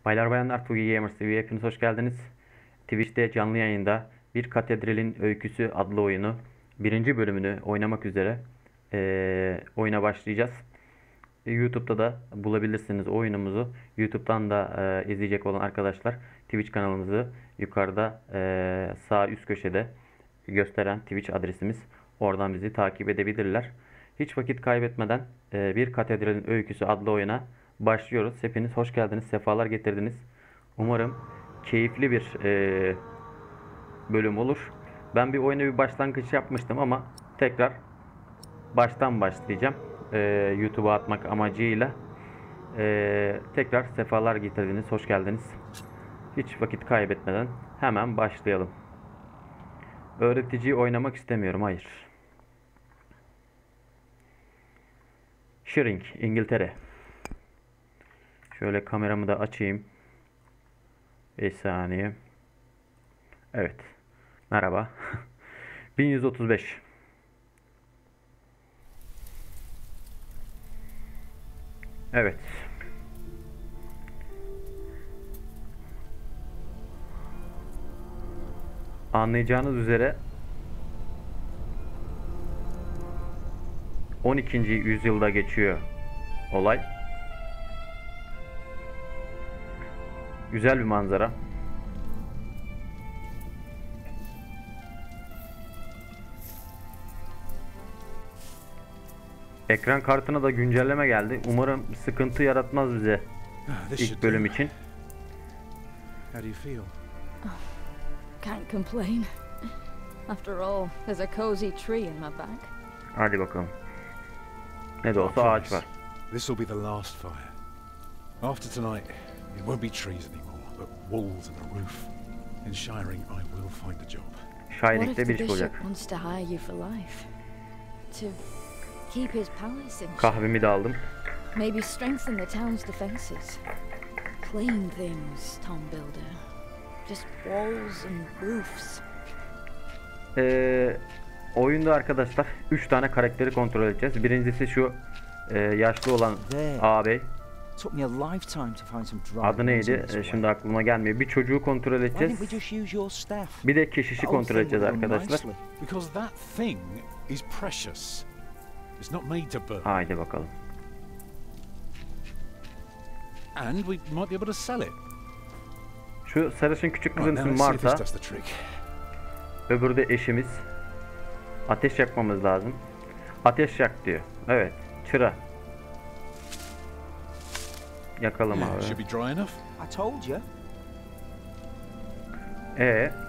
Baylar bayanlar, Keengamer TV'ye hepiniz hoş geldiniz. Twitch'te canlı yayında Bir Katedralin Öyküsü adlı oyunu birinci bölümünü oynamak üzere oyuna başlayacağız. YouTube'da da bulabilirsiniz oyunumuzu. YouTube'dan da izleyecek olan arkadaşlar Twitch kanalımızı yukarıda sağ üst köşede gösteren Twitch adresimiz. Oradan bizi takip edebilirler. Hiç vakit kaybetmeden Bir Katedralin Öyküsü adlı oyuna başlıyoruz. Hepiniz hoş geldiniz, sefalar getirdiniz. Umarım keyifli bir bölüm olur. Ben bir oyuna bir başlangıç yapmıştım ama tekrar baştan başlayacağım. YouTube'a atmak amacıyla. Tekrar sefalar getirdiniz, hoş geldiniz. Hiç vakit kaybetmeden hemen başlayalım. Öğreticiyi oynamak istemiyorum, hayır. Shrink, İngiltere. Şöyle kameramı da açayım. Bir saniye. Evet. Merhaba. 1135. Evet. Anlayacağınız üzere 12. yüzyılda geçiyor olay. Güzel bir manzara. Ekran kartına da güncelleme geldi. Umarım sıkıntı yaratmaz bize ilk bölüm için. Can't complain. After all, there's a cozy tree in my back. Hadi bakalım. Ne de olsa ağaç var. This will be the last fire. After tonight, it won't be trees anymore, but walls and a roof. In Shiring, I will find a job. Shiring'de bir iş olacak. Wants to hire you for life. To keep his palace in Kahvemi de aldım. Maybe strengthen the town's defenses. Plain things, Tom Builder. Just walls and roofs. Oyunda arkadaşlar 3 tane karakteri kontrol edeceğiz. Birincisi şu yaşlı olan ağabey. Adı neydi? Şimdi aklıma gelmiyor. Bir çocuğu kontrol edeceğiz. Bir de keşişi kontrol edeceğiz arkadaşlar. Haydi bakalım. Şu sarışın küçük kızın ismi Martha. Öbürü de eşimiz. Ateş yakmamız lazım. Ateş yak diyor. Evet. Çıra. Yakalım abi.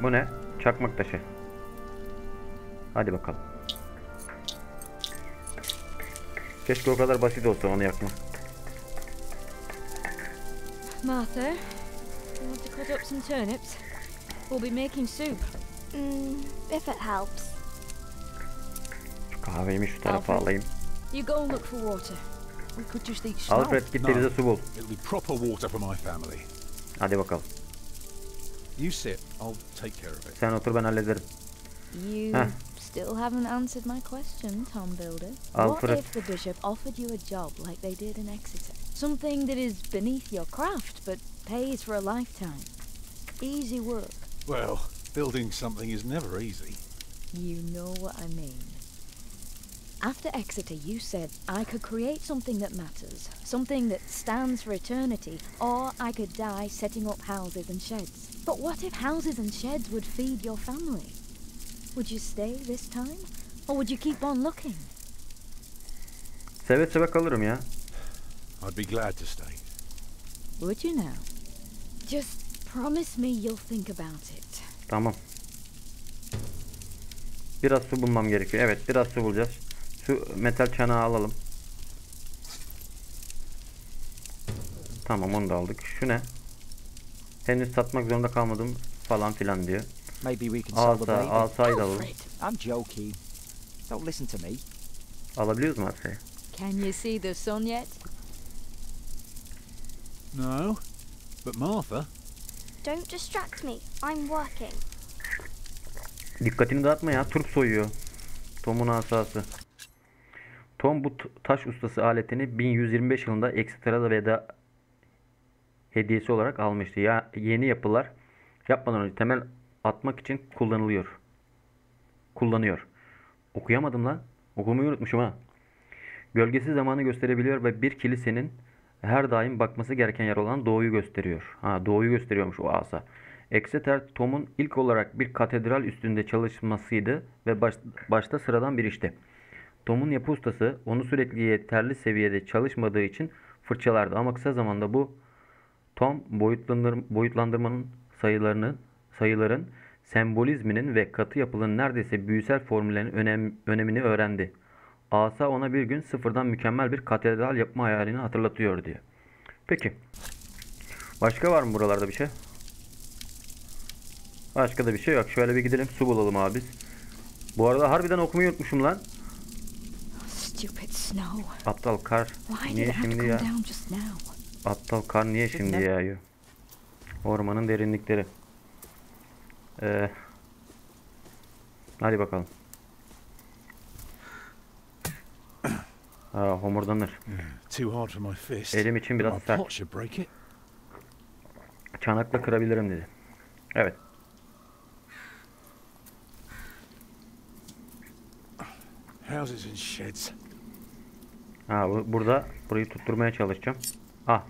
Bu ne? Çakmak taşı. Hadi bakalım. Keşke o kadar basit olsa onu yakma. Martha, you want to cut up some turnips? We'll be making soup. If it helps. Şu kahveyi şu tarafa alayım. You go and look for water. We could just eat snow. Alfred git denize su bul. It'll be proper water for my family. Hadi bakalım. You sit, I'll take care of it. Sen otur, ben hallederim. You still haven't answered my question, Tom Builder. Alfred. What if the bishop offered you a job like they did in Exeter? Something that is beneath your craft but pays for a lifetime. Easy work. Well, building something is never easy. You know what I mean. After Exeter, you said I could create something that matters, something that stands for eternity, or I could die setting up houses and sheds. But what if houses and sheds would feed your family? Would you stay this time, or would you keep on looking? Seve seve kalırım ya. I'd be glad to stay. Would you now? Just promise me you'll think about it. Tamam. Biraz su bulmam gerekiyor. Evet, biraz su bulacağız. Şu metal çanağı alalım. Tamam, onu da aldık. Şu ne? Henüz satmak zorunda kalmadım falan filan diyor. Asayı da alalım. I'm joking. Don't listen to me. Alabiliyoruz mu asayı? Can you see the sun yet? No, but Martha. Don't distract me. I'm working. Dikkatini dağıtma ya. Turp soyuyor. Tom'un asası. Tom bu taş ustası aletini 1125 yılında Exeter'a hediyesi olarak almıştı. Ya yeni yapılar yapmadan önce temel atmak için kullanıyor. Okuyamadım lan. Okumayı unutmuşum ha. Gölgesi zamanı gösterebiliyor ve bir kilisenin her daim bakması gereken yer olan doğuyu gösteriyor. Ha, doğuyu gösteriyormuş o asa. Exeter, Tom'un ilk olarak bir katedral üstünde çalışmasıydı ve başta sıradan bir işti. Tom'un yapı ustası onu sürekli yeterli seviyede çalışmadığı için fırçalardı ama kısa zamanda Tom boyutlandırmanın sayıların sembolizminin ve katı yapının neredeyse büyüsel formüllerin önemini öğrendi. Asa ona bir gün sıfırdan mükemmel bir katedral yapma hayalini hatırlatıyor diyor. Peki. Başka var mı buralarda bir şey? Başka da bir şey yok. Şöyle bir gidelim su bulalım abi biz. Bu arada harbiden okumayı unutmuşum lan. Stupid snow. Aptal kar. Niye şimdi ya? Aptal kar niye şimdi yağıyor? Ormanın derinlikleri. Hadi bakalım. Homurdanır. Elim için biraz sert. Çanakla kırabilirim dedi. Evet. Burayı tutturmaya çalışacağım.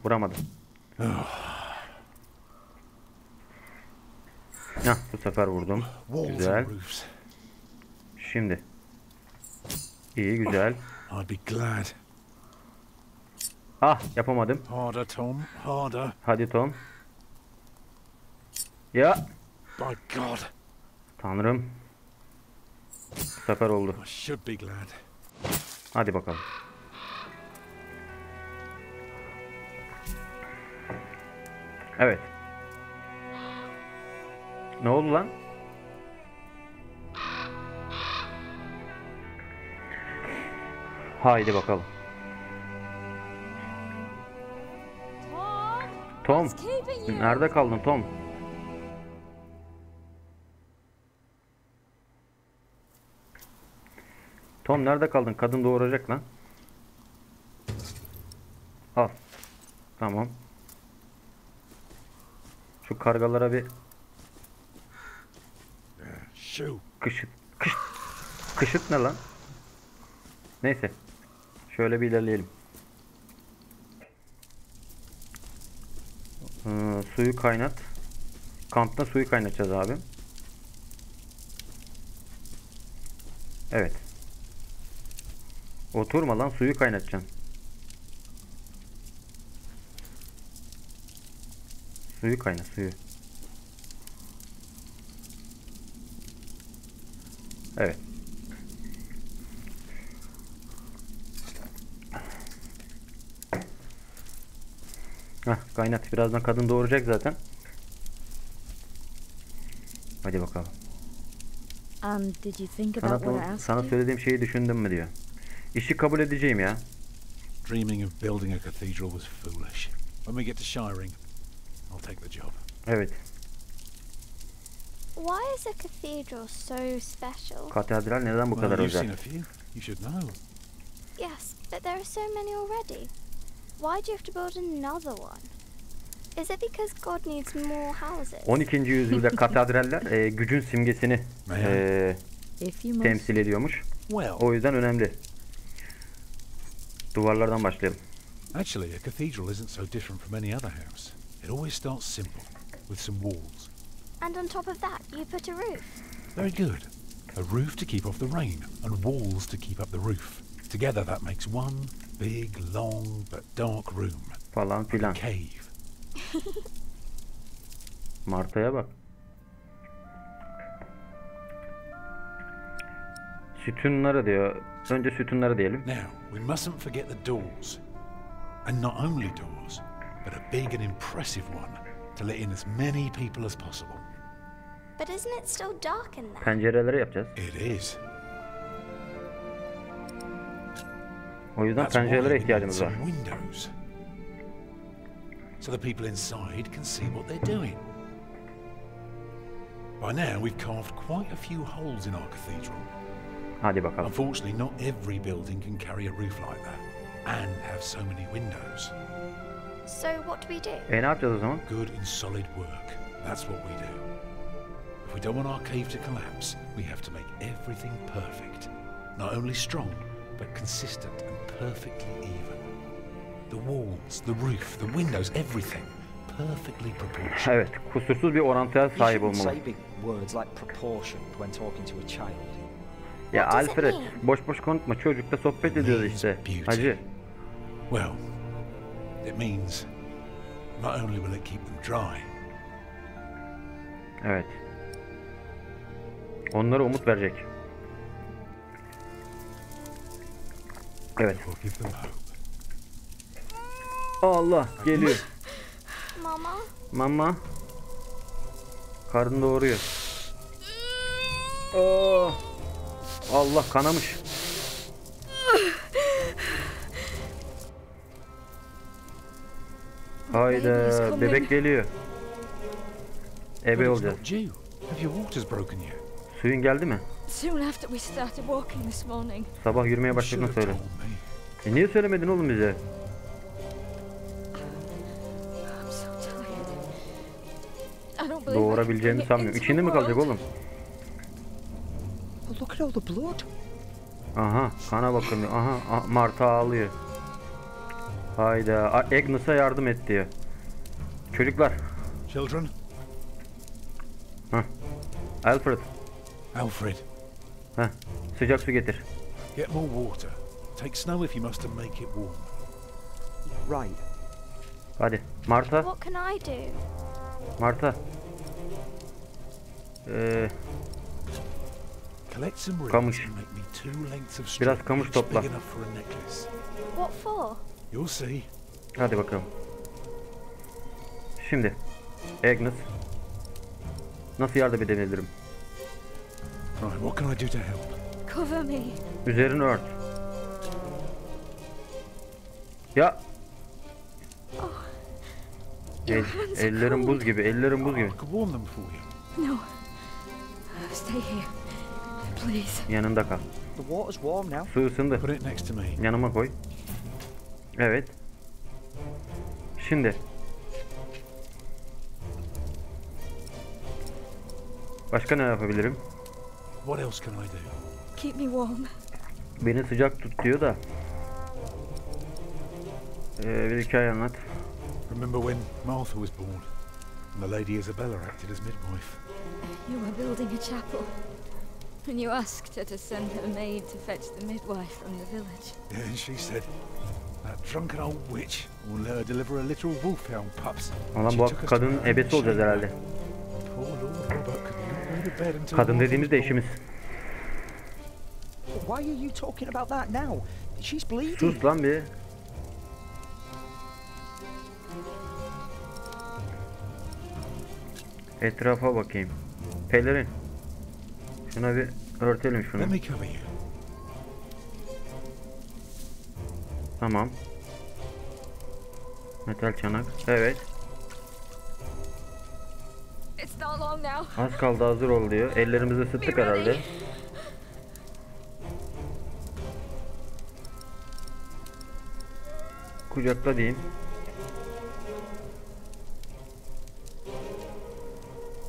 Vuramadım. Bu sefer vurdum. Güzel. Şimdi. İyi, güzel. Yapamadım. Harder, Tom. Harder. Hadi Tom. Ya. By God. Tanrım. Bu sefer oldu. I should be glad. Hadi bakalım. Evet. Ne oldu lan? Haydi bakalım. Tom, nerede kaldın Tom? Tom nerede kaldın? Kadın doğuracak lan. Al. Tamam. Şu kargalara bir kışıt ne lan? Neyse. Şöyle bir ilerleyelim. Suyu kaynat. Kampta suyu kaynatacağız abi. Evet. Oturma lan, suyu kaynatacaksın. Suyu kaynat, suyu. Evet. Kaynat. Birazdan kadın doğuracak zaten. Hadi bakalım. Sana söylediğim şeyi düşündün mü diyor. İşi kabul edeceğim ya. Dreaming of building a cathedral was foolish. When we get to Shiring, I'll take the job. Evet. Why is a cathedral so special? Katedral neden bu kadar özel? You've seen a few. You should know. Yes, but there are so many already. Why do you have to build another one? Is it because God needs more houses? 12. yüzyılda katedraller gücün simgesini temsil ediyormuş. O yüzden önemli. Duvarlardan başlayalım. Actually, a cathedral isn't so different from any other house. It always starts simple, with some walls. And on top of that, you put a roof. Very good. A roof to keep off the rain, and walls to keep up the roof. Together that makes one big, long, but dark room. Falan filan. A cave. Marta'ya bak. Sütunları diyor. Önce sütunları diyelim. Now, we mustn't forget the doors. And not only doors, but a big and impressive one to let in as many people as possible. But isn't it still dark in there? Pencereleri yapacağız. It is. O yüzden pencerelere ihtiyacımız var. Windows. So the people inside can see what they're doing. By now we've carved quite a few holes in our cathedral. Hadi bakalım. Unfortunately, not every building can carry a roof like that and have so many windows. So what do we do? Ne yapacağız o zaman? Good in solid work. That's what we do. If we don't want our cave to collapse, we have to make everything perfect. Not only strong, but consistent and perfectly even. The walls, the roof, the windows, everything perfectly proportioned. Evet, kusursuz bir orantıya You sahip shouldn't olmalı. say big words like proportion when talking to a child. Ya What does it Alfred, mean? boş boş konuşma, çocukla sohbet ediyoruz işte. Beauty. Hacı. Well, it means not only will it keep them dry, Evet. Onlara umut verecek. Evet. it will give them hope. Allah geliyor. Mama? Mama. Karnını doğuruyor. Aa, Allah kanamış. Hayda bebek geliyor. But Ebe it's olacağız. not due. Have your waters broken yet? Suyun geldi mi? Soon after we started walking this morning. Sabah yürümeye You başladığını should have söyle. told me. Niye söylemedin oğlum bize? I'm so tired. I don't believe I Doğurabileceğimi can bring it sanmıyorum. into İçinde the mi kalacak world. oğlum? Well, look at all the blood. Aha kana bakın. Aha Marta ağlıyor. Hayda. Agnes'a yardım et diyor. Çocuklar. Children, Alfred. Alfred, Heh, sıcak su getir. get more water. Take snow if you must and make it warm. Right. Hadi. Marta. What can I do? Marta. Collect some reeds Kamış. and make me 2 lengths of Biraz string, kamış each topla. big enough for a necklace. What for? You'll see. Hadi bakalım. Şimdi. Agnes. Nasıl yardım edebilirim? Right, what can I do to help? Cover me. Üzerini ört. Ya. Ellerim buz gibi. Ellerim buz gibi. I could warm them for you. No. Stay here. Please. Yanında kal. The water's warm now. Su ısındı. Put it next to me. Yanıma koy. Evet. Şimdi. Başka ne yapabilirim? What else can I do? Keep me warm. Beni sıcak tut diyor da. Bir hikaye anlat. Remember when Martha was born and the Lady Isabella acted as midwife? You were building a chapel. And you asked her to send her maid to fetch the midwife from the village. Yeah, and she said, that drunken old witch will let her deliver a literal wolfhound pups. Ulan She bu took us kadının to ebesi olacağız herhalde. Poor Lord Robert could not go to bed until Kadın Martha dediğimiz de was born. eşimiz. Why are you talking about that now? She's bleeding. Sus lan bir. Etrafa bakayım. Pelerin. Şuna bir örtelim şunu. Let me cover you. Tamam. Metal çanak. Evet. It's not long now. Az kaldı hazır ol diyor. Ellerimizi ısıttık Be ready. herhalde. Kucakla diyeyim.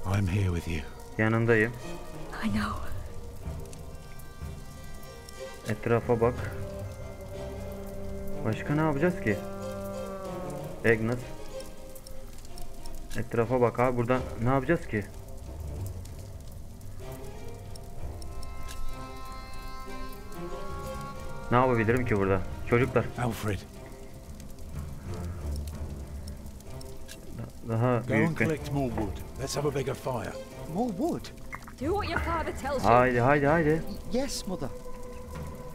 I'm here with you. Yanındayım. I know. Etrafa bak. Başka ne yapacağız ki? Agnes. Etrafa bak abi, burada ne yapacağız ki? Ne yapabilirim ki burada? Çocuklar Alfred, daha go and büyük bir... collect more wood. Let's have a bigger fire. More wood? Do what your father tells you. Haydi haydi haydi. Yes, mother.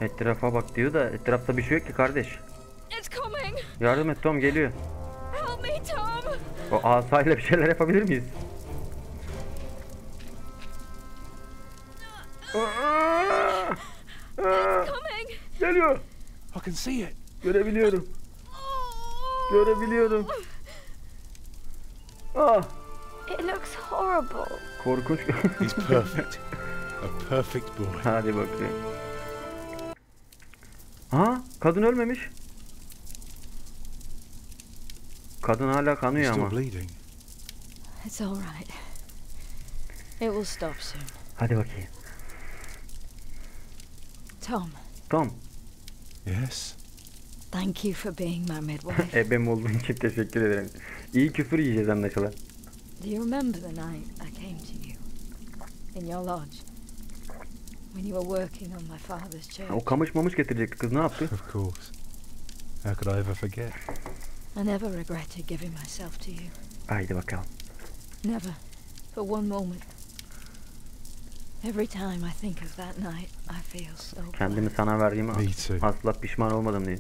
Etrafa bak diyor da etrafta bir şey yok ki kardeş. It's coming. Yardım et Tom, geliyor. Help me, Tom. O asayla bir şeyler yapabilir miyiz? Coming. Geliyor. I can see it. Görebiliyorum. Görebiliyorum. Ah, It looks horrible. korkunç. He's perfect. A perfect boy. Hadi bakayım. Ha, kadın ölmemiş. Kadın hala You're kanıyor still ama. bleeding. It's all right. It will stop soon. Hadi bakayım. Tom, Tom. Yes? thank you for being my midwife. Ebem olduğun için teşekkür ederim. İyi küfür yiyeceğiz anlaşılan. Do you remember the night I came to you? In your lodge? When you were working on my father's church? O kamış mamış getirecekti kız, ne yaptı? Of course. How could I ever forget? I never regretted giving myself to you. Haydi bakalım. Never. For one moment. Every time I think of that night, I feel so Kendimi glad. sana verdiğime Me too. asla pişman olmadım diye.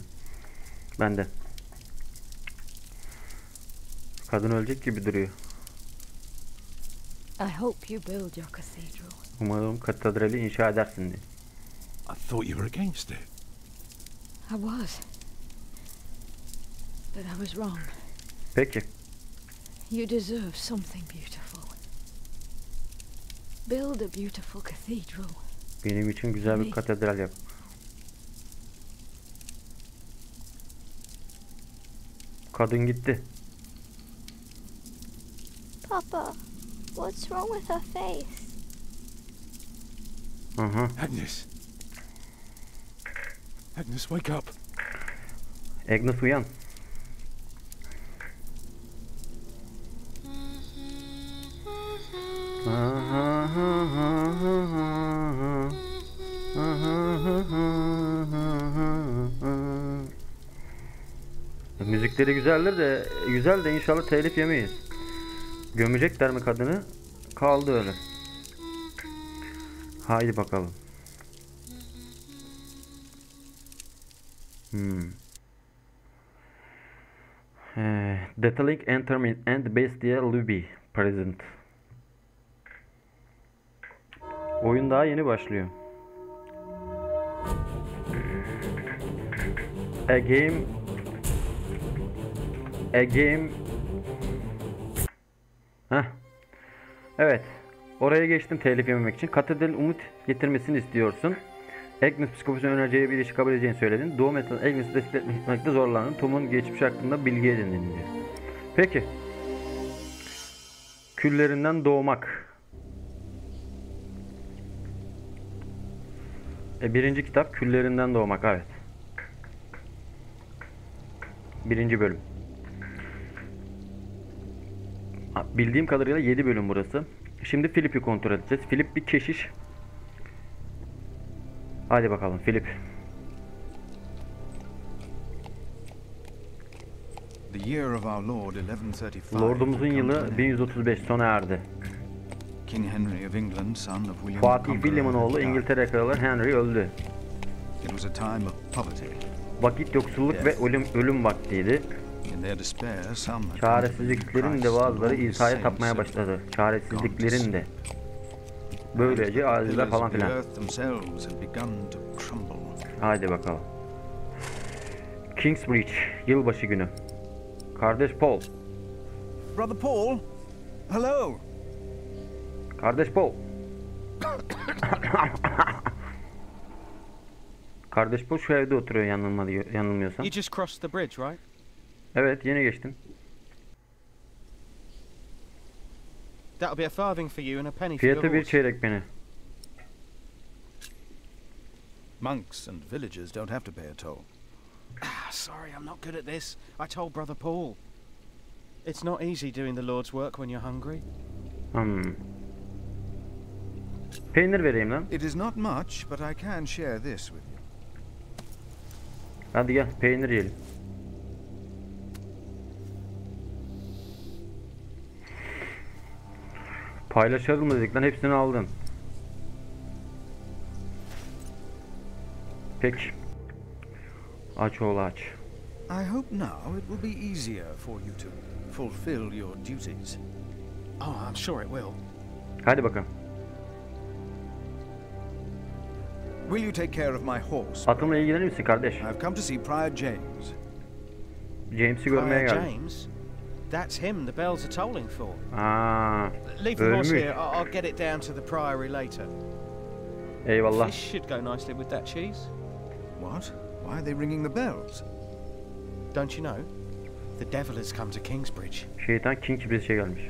Ben de. Kadın ölecek gibi duruyor. I hope you build your cathedral. Umarım katedrali inşa edersin diye. I thought you were against it. I was. But I was wrong. Peki. You deserve something beautiful. Build a beautiful cathedral. Benim için güzel bir katedral yap. Kadın gitti. Papa, what's wrong with her face? Hı. Agnes! Agnes, wake up! Agnes uyan. Müzikleri güzel de inşallah telif yemeyiz. Gömecekler mi kadını? Kaldı öyle. Haydi bakalım. Detailing Entertainment and Bestia Lobby Present. Oyun daha yeni başlıyor. A game. Heh. Evet. Oraya geçtim telif yememek için. Katedralin umut getirmesini istiyorsun. Agnes psikopatın önereceği bir işi kabul edeceğini söyledin. Doğum esnasında Agnes'i desteklemekte zorlandın. Tom'un geçmişi hakkında bilgi edindin diyor. Peki. Küllerinden Doğmak. Birinci kitap Küllerinden Doğmak. Evet. Birinci bölüm. Bildiğim kadarıyla 7 bölüm burası. Şimdi Philip'i kontrol edeceğiz. Philip bir keşiş. Hadi bakalım Philip. The year of our Lord 1135. Lordumuzun yılı 1135 sona erdi. King Henry of England, son of William Fatih William'ın oğlu İngiltere Kralı Henry öldü. It was a time of poverty. Vakit yoksulluk ve ölüm vaktiydi. In their despair, some had Çaresizliklerin de bazıları İsa'ya tapmaya başladı. Çaresizliklerin de. Böylece azizeler falan filan. Haydi bakalım. Kingsbridge, yılbaşı günü. Kardeş Paul. Brother Paul, hello. Kardeş Paul. Kardeş Paul şu evde oturuyor yanılmıyorsam. You just crossed the bridge, right? Evet, yeni geçtim. That'll be a farthing for you and a penny for your Fiyatı bir horse. çeyrek beni. Monks and villagers don't have to pay a toll. Ah, sorry, I'm not good at this. I told Brother Paul. It's not easy doing the Lord's work when you're hungry. Peynir vereyim lan. It is not much, but I can share this with you. Hadi gel, peynir yiyelim. Paylaşalım mı dedik lan, hepsini aldın. Peki. Aç oğlu aç. I hope now it will be easier for you to fulfill your duties. Oh, I'm sure it will. Hadi bakalım. Will you take care of my horse? Atımla ilgilenir misin kardeş? I've come to see Prior James. James'i görmeye Prior geldim. James? That's him the bells are tolling for. Aa, Leave the horse ölmüş. here. I'll get it down to the priory later. Eyvallah. This should go nicely with that cheese. What? Why are they ringing the bells? Don't you know? The devil has come to Kingsbridge. Şeytan Kingsbridge'e gelmiş.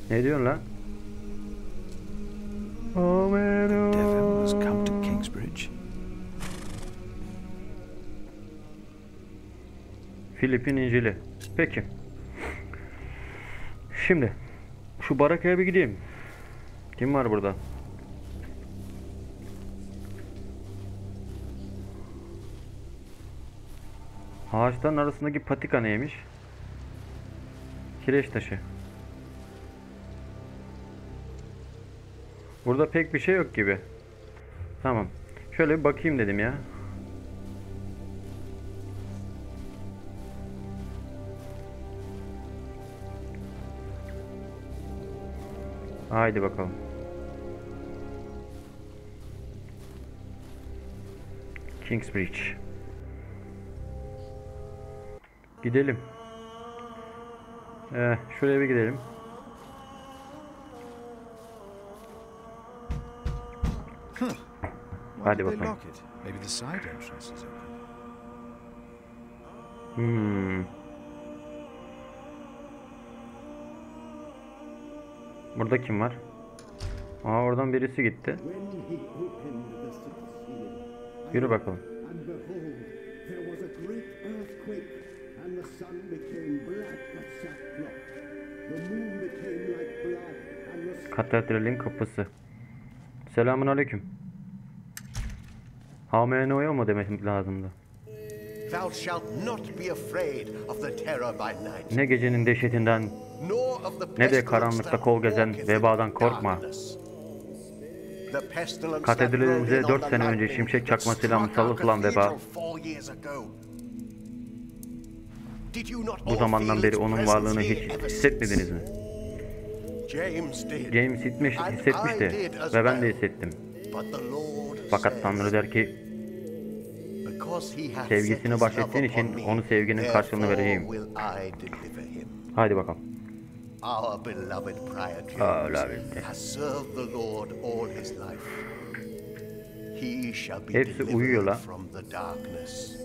Ne diyorsun lan? The devil has come to Kingsbridge. PHİLİP'in İncil'i. Peki. Şimdi şu barakaya bir gideyim. Kim var burada? Ağaçların arasındaki patika neymiş? Kireç taşı. Burada pek bir şey yok gibi. Tamam. Şöyle bir bakayım dedim ya. Haydi bakalım. Kingsbridge. Gidelim. Şuraya bir gidelim. Why Hadi did they bakalım. lock it? Maybe the side entrance is open. Burada kim var? Oradan birisi gitti. Yürü bakalım. And behold, there was a great earthquake, and the sun became black as sackcloth. The moon became like blood, and the Katedralin kapısı. Selamun aleyküm. Hameno'ya mı demek lazımdı? Thou shalt not be afraid of the terror by night, Ne gecenin dehşetinden nor of the ne de pestilence karanlıkta that kol gezen walketh vebadan in korkma. darkness. The pestilence that Katedralinize rode in 4 on sene the önce lightning şimşek that çakmasıyla struck musallat our olan veba, cathedral 4 years ago. Did you not bu all zamandan feel beri its onun presence varlığını here hiç ever hissetmediniz mi? since? James did. James hissetmişti ve ben de hissettim. But the Lord Fakat says, Tanrı der ki, because he hath set sevgisini his bahşettiğin love için upon me, onu sevginin karşılığını therefore vereyim. will I deliver him. Haydi bakalım. Our beloved Prior Öyle James abi. has served the Lord all his life. He shall be Hepsi uyuyor la. delivered from the darkness,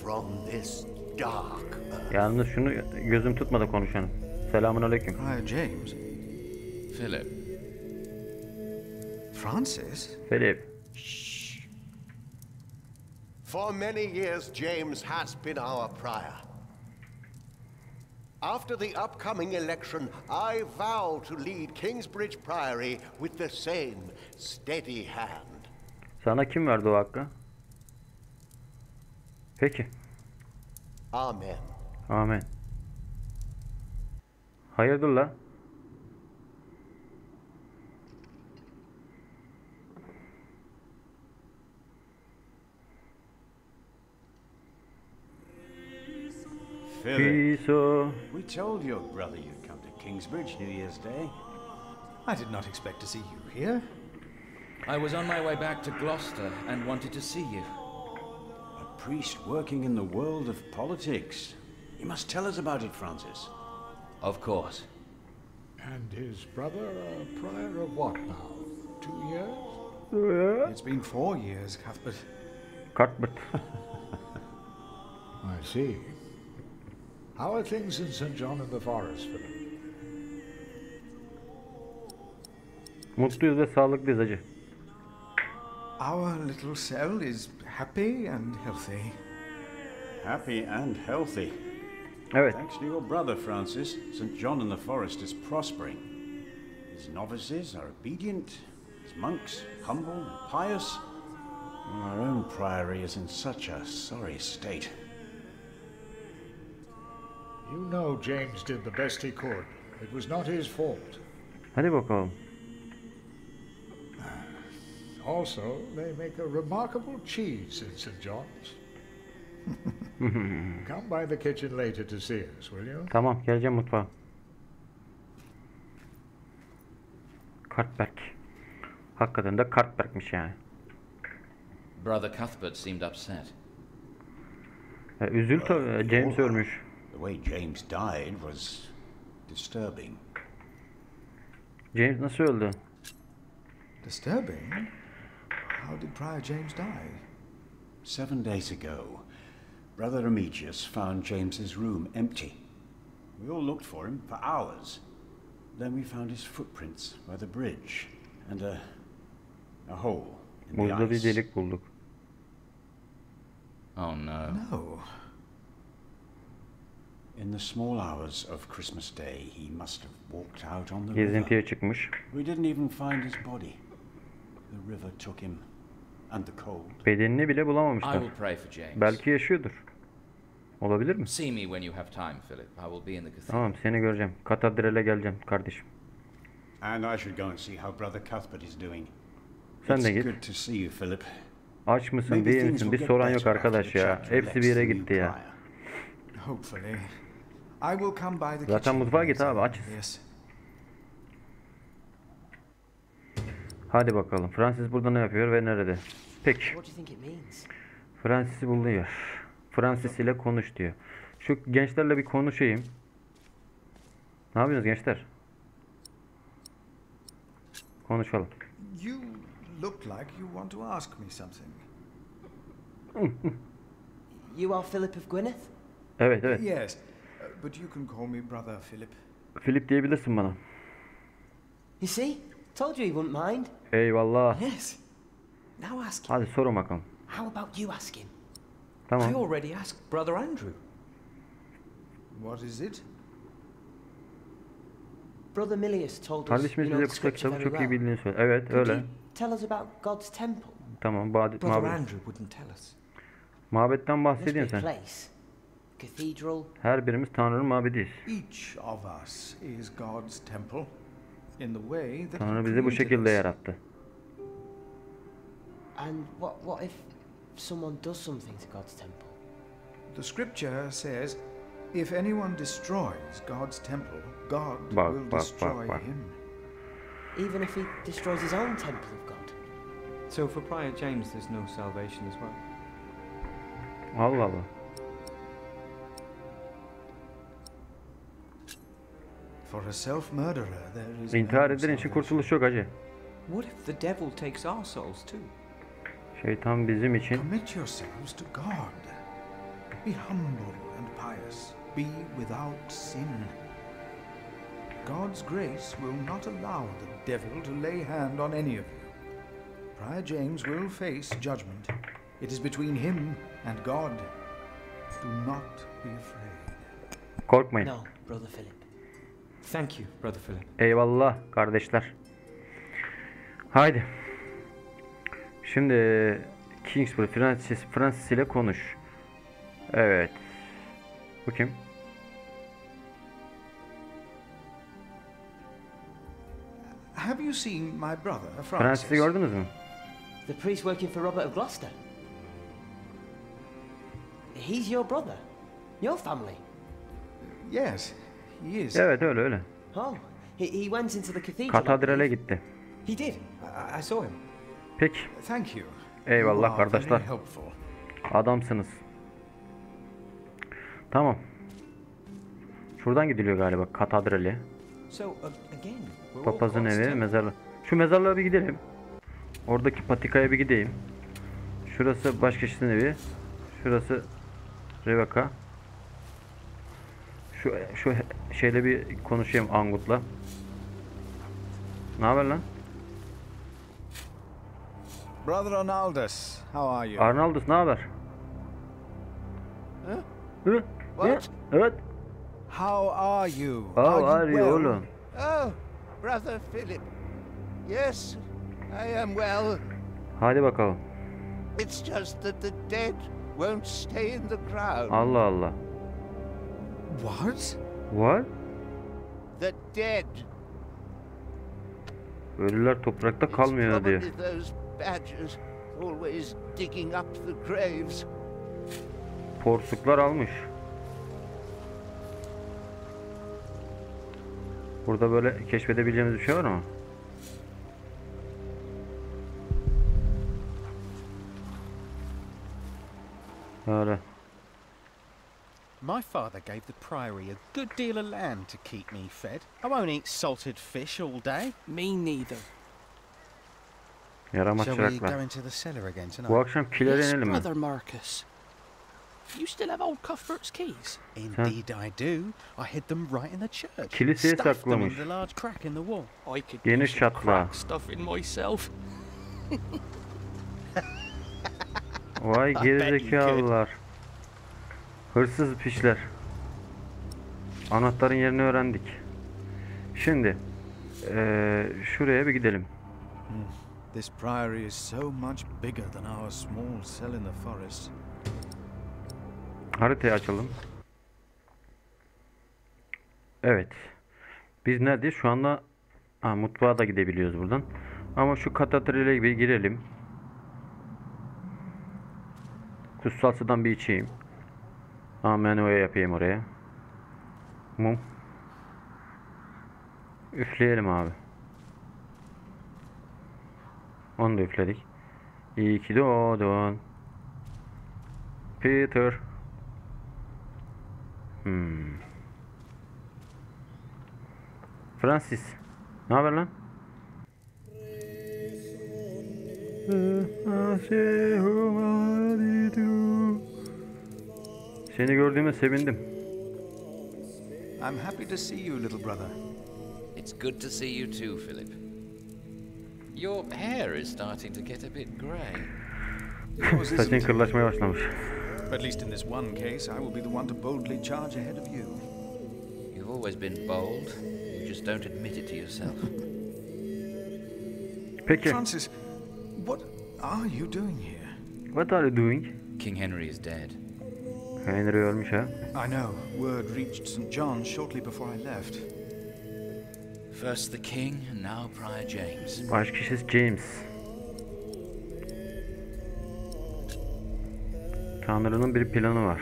from this dark earth. Yalnız şunu gözüm tutmadı konuşanım. Selamun aleyküm. Prior James. Philip. Francis? Philip. For many years, James has been our prior. After the upcoming election, I vow to lead Kingsbridge Priory with the same steady hand. Sana kim verdi o hakkı? Peki. Amen. Amen. Hayırdır la? Philip, Piso. we told your brother you'd come to Kingsbridge New Year's Day. I did not expect to see you here. I was on my way back to Gloucester and wanted to see you. A priest working in the world of politics. You must tell us about it, Francis. Of course. And his brother a prior of what now? 2 years? It's been 4 years, Cuthbert. Cuthbert. I see. How are things in St. John in the Forest, Philip? Mutluyuz ve sağlıklıyız hacı. Our little cell is happy and healthy. Happy and healthy. Evet. Thanks to your brother, Francis, St. John in the Forest is prospering. His novices are obedient, his monks humble and pious. Our own priory is in such a sorry state. You know James did the best he could. It was not his fault. Hadi bakalım. Also, they make a remarkable cheese in St. John's. Come by the kitchen later to see us, will you? Tamam, geleceğim mutfağa. Kartberg. Hakikaten de Kartberg'miş yani. Brother Cuthbert seemed upset. Üzül tabii. James ölmüş. The way James died was disturbing. James nasıl öldü? Disturbing? How did Prior James die? 7 days ago, Brother Remigius found James's room empty. We all looked for him for hours. Then we found his footprints by the bridge and a hole in the Buzda bir ice. delik bulduk. Oh no. No. In the small hours of Christmas Day, he must have walked out on the river. Gezintiye çıkmış. We didn't even find his body. The river took him, and the cold. Bedenini bile I bulamamışlar. will pray for James. Belki yaşıyordur. Olabilir mi? See me when you have time, Philip. I will be in the cathedral. Tamam, seni göreceğim. Katedrale geleceğim kardeşim. And I should go and see how Brother Cuthbert is doing. Sen de It's git. good to see you, Philip. Aç mısın, Maybe değil things misin? will Bir get soran yok better after arkadaş the ya. chapter Hepsi bir elects yere the new gitti ya. prior. Hopefully. I will come by the Zaten kitchen mutfağa git abi, next açız. time. Yes. Hadi bakalım. Francis burada ne yapıyor ve nerede? Peki. What do you think it means? Francis'i buluyor. Francis ile konuş diyor. Şu gençlerle bir konuşayım. Ne yapıyorsunuz gençler? Konuşalım. You look like you want to ask me something. You are Philip of Gwynedd? Evet evet. Yes, but you can call me Brother Philip. Philip diyebilirsin bana. You see? Told you he wouldn't mind. Eyvallah. Yes. Now ask him. Hadi sorun bakalım. How about you ask him? Tamam. already asked Brother Andrew. What is it? Brother Milius told us Kardeşimiz you know bize the kutsal scripture kitabı very çok iyi well. bildiğini söyledi. Evet Could öyle. you tell us about God's temple? Tamam. Brother Mabet. Andrew wouldn't tell us. Mabetten Must be a bahsediyorsun sen. place. Cathedral. Her birimiz Tanrı'nın mabediyiz. Each of us is God's temple in the way that Tanrı He bizi bu created şekilde us. yarattı. And what if someone does something to God's temple? The scripture says, if anyone destroys God's temple, God will destroy him. Even if he destroys his own temple of God. So for Prior James there's no salvation as well? Allah Allah. For a self-murderer there is İntihar no eden için salvation. kurtuluş yok hacı. What if the devil takes our souls too? Şeytan bizim için Commit yourselves to God. Be humble and pious. Be without sin. God's grace will not allow the devil to lay hand on any of you. Prior James will face judgment. It is between him and God. Do not be afraid. korkmayın. No, Brother Philip. Thank you, Brother Philip. Eyvallah kardeşler. Haydi. Şimdi Kingsbridge Francis ile konuş. Evet. Bu kim? Have you seen my brother Francis? Francis'i gördünüz mü? The priest working for Robert of Gloucester. He's your brother. Your family. Yes, he is. Evet öyle öyle. Oh, he went into the cathedral. Katedrale gitti. He did. I saw him. Peki. Thank you. Eyvallah You are kardeşler. very helpful. Adamsınız. Tamam. Şuradan gidiliyor galiba katedrali. So again, we're all Papazın God's evi, temple. mezarlık. Şu mezarlığa bir gidelim. Oradaki patikaya bir gideyim. Şurası başkişinin evi. Şurası Rebecca. Şu şeyle bir konuşayım Angut'la. Ne haber lan? Brother Arnaldus, how are you? Arnaldus ne haber? Hı? What? Evet. How are you? How are you well? oğlum? Oh, Brother Philip. Yes, I am well. Hadi bakalım. It's just that the dead won't stay in the ground. Allah Allah. What? What? The dead. Ölüler toprakta It's kalmıyor diyor. probably those badgers always digging up the graves. Porsuklar almış. Burada böyle keşfedebileceğimiz bir şey var mı? Öyle. My father gave the priory a good deal of land to keep me fed. I won't eat salted fish all day. Me neither. Yaramaz Shall we go çıraklar. into the cellar again tonight? Bu akşam kilere inelim mi? Brother Marcus. You still have old Cuthbert's keys? Indeed I do. I hid them right in the church. Kiliseye Stuffed them in saklamış. the large crack in the wall. I could Yeni use some çatla. crack stuff in myself. Vay gerizekalılar. Hırsız pişler. Anahtarın yerini öğrendik. Şimdi şuraya bir gidelim. This priory is so much bigger than our small cell in the forest. Haritayı açalım. Evet. Biz neredeyiz? Şu anda mutfağa da gidebiliyoruz buradan. Ama şu katedrale bir girelim. Kutsal sudan bir içeyim. Amenoya yapayım oraya. Mum. Üfleyelim abi. Onu da üfledik. İyi ki doğdun Peter. Francis. Ne haber lan? Seni gördüğüme sevindim. I'm happy to see you, little brother. It's good to see you too, Philip. Your hair is starting to get a bit grey. Saçın kırlaşmaya başlamış. At least in this one case, I will be the one to boldly charge ahead of you. You've always been bold. You just don't admit it to yourself. Peki. Francis, what are you doing here? What are you doing? King Henry is dead. Henry ölmüş ha. I know. Word reached St. John shortly before I left. First the king, and now Prior James. Başkişisi James. Tanrı'nın bir planı var.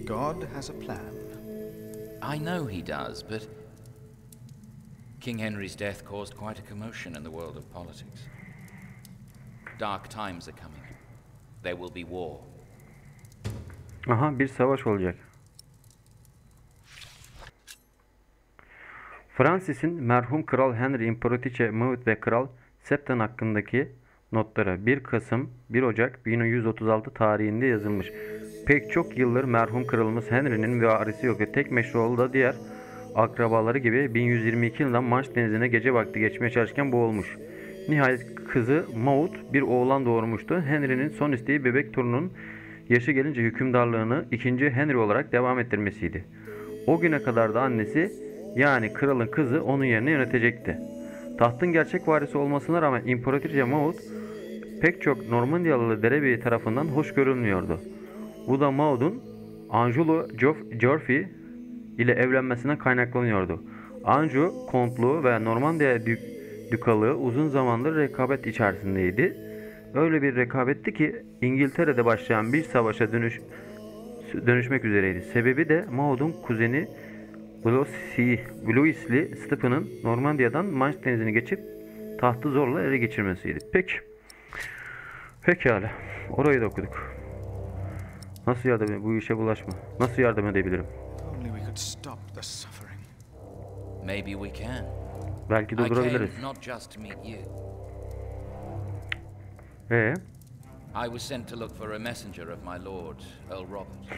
God has a plan. I know he does, but King Henry's death caused quite a commotion in the world of politics. Dark times are coming. There will be war. Aha, bir savaş olacak. Francis'in merhum Kral Henry, İmparatoriçe Maud ve Kral Septon hakkındaki notları 1 Kasım 1 Ocak 1136 tarihinde yazılmış. Pek çok yıldır merhum kralımız Henry'nin varisi yok ve tek meşru oğlu da diğer akrabaları gibi 1122 yılında Manş denizine gece vakti geçmeye çalışırken boğulmuş. Nihayet kızı Maud bir oğlan doğurmuştu. Henry'nin son isteği bebek torunun yaşı gelince hükümdarlığını 2. Henry olarak devam ettirmesiydi. O güne kadar da annesi, yani kralın kızı, onun yerine yönetecekti. Tahtın gerçek varisi olmasına rağmen İmparatoriçe Maud pek çok Normandiyalı derebeyi tarafından hoş görülmüyordu. Bu da Maud'un Anjou Geoffrey ile evlenmesinden kaynaklanıyordu. Anjou kontluğu ve Normandiya dükalığı uzun zamandır rekabet içerisindeydi. Öyle bir rekabetti ki İngiltere'de başlayan bir savaşa dönüşmek üzereydi. Sebebi de Maud'un kuzeni Louis'li Stephen'ın Normandiya'dan Manş denizini geçip tahtı zorla ele geçirmesiydi. Pekala. Orayı da okuduk. Nasıl bu işe bulaşma? Nasıl yardım edebilirim? Maybe we can. Belki durdurabiliriz. I was sent to look for a messenger of my lord, Earl Robert.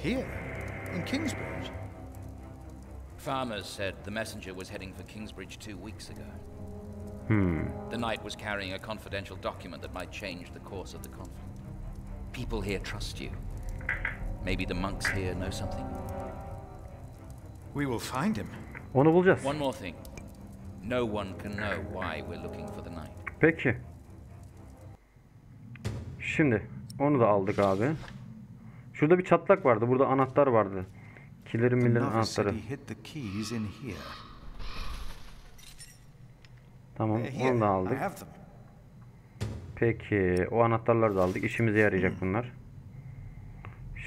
Here? In Kingsbridge? Farmers said the messenger was heading for Kingsbridge 2 weeks ago. The knight was carrying a confidential document that might change the course of the conflict. People here trust you. Maybe the monks here know something. We will find him. Onu bulacağız. One more thing. No one can know why we're looking for the knight. Peki. Şimdi onu da aldık abi. Şurada bir çatlak vardı. Burada anahtar vardı. Külleri anahtarı. Tamam, onu da aldık. Peki, o anahtarları da aldık. İşimize yarayacak bunlar.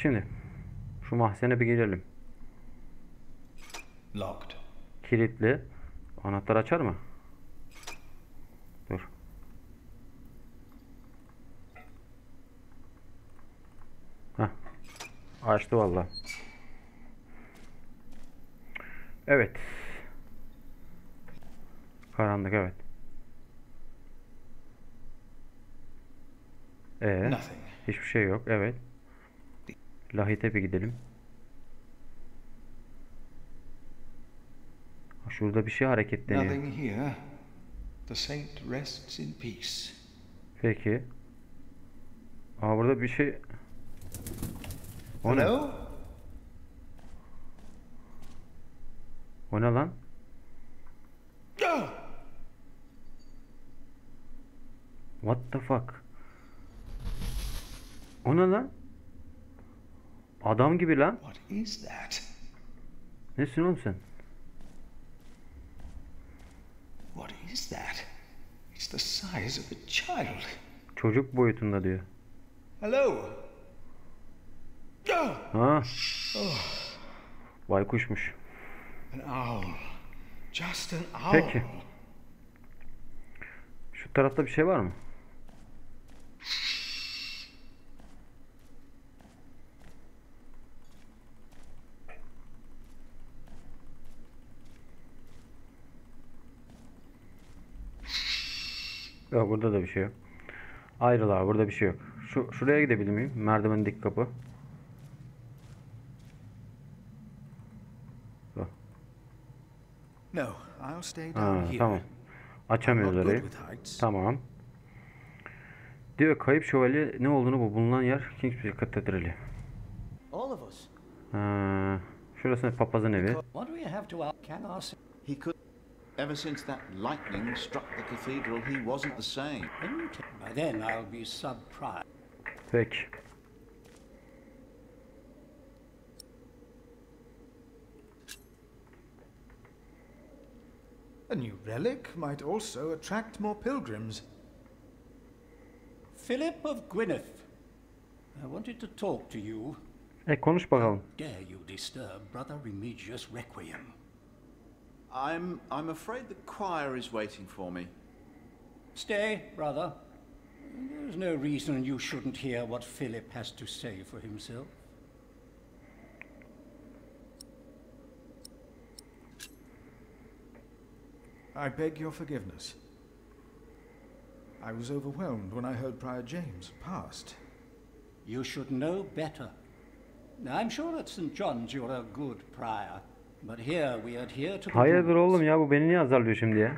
Şimdi şu mahzene bir girelim. Kilitli. Anahtar açar mı? Dur. Heh. Açtı vallahi. Evet. Karanlık, evet. Hiçbir şey yok, evet. Lahit'e bir gidelim. Şurada bir şey hareketleniyor. Nothing here. The saint rests in peace. Peki. Aa, burada bir şey. O ne? Hello? O ne lan? What the fuck? O ne lan? Adam gibi lan. What is that? Nesin oğlum sen? What is that? It's the size of a child. Çocuk boyutunda diyor. Hello? Ha. Baykuşmuş. An owl. Just an owl. Peki. Şu tarafta bir şey var mı? Yok, burada da bir şey yok. Ayrılar, burada bir şey yok. Şuraya gidebilir miyim? Merdivendeki kapı. No, I'll stay down Ha, here. tamam. Açamıyoruz orayı. Tamam. Diyor kayıp şövalye ne olduğunu bulunan yer Kingsbridge Katedrali. All of us. Şurası papazın evi. What do we have to can ask? He could. Ever since that lightning struck the cathedral, he wasn't the same. By then I'll be sub-prior. Peki. A new relic might also attract more pilgrims. Philip of Gwynedd, I wanted to talk to you. Konuş bakalım. Dare you disturb Brother Remigius' requiem? I'm afraid the choir is waiting for me. Stay, brother. There's no reason you shouldn't hear what Philip has to say for himself. I beg your forgiveness. I was overwhelmed when I heard Prior James passed. You should know better. I'm sure at St. John's you're a good prior, but here we adhere to the Hayırdır rules. oğlum ya, bu beni niye azarlıyor şimdi ya?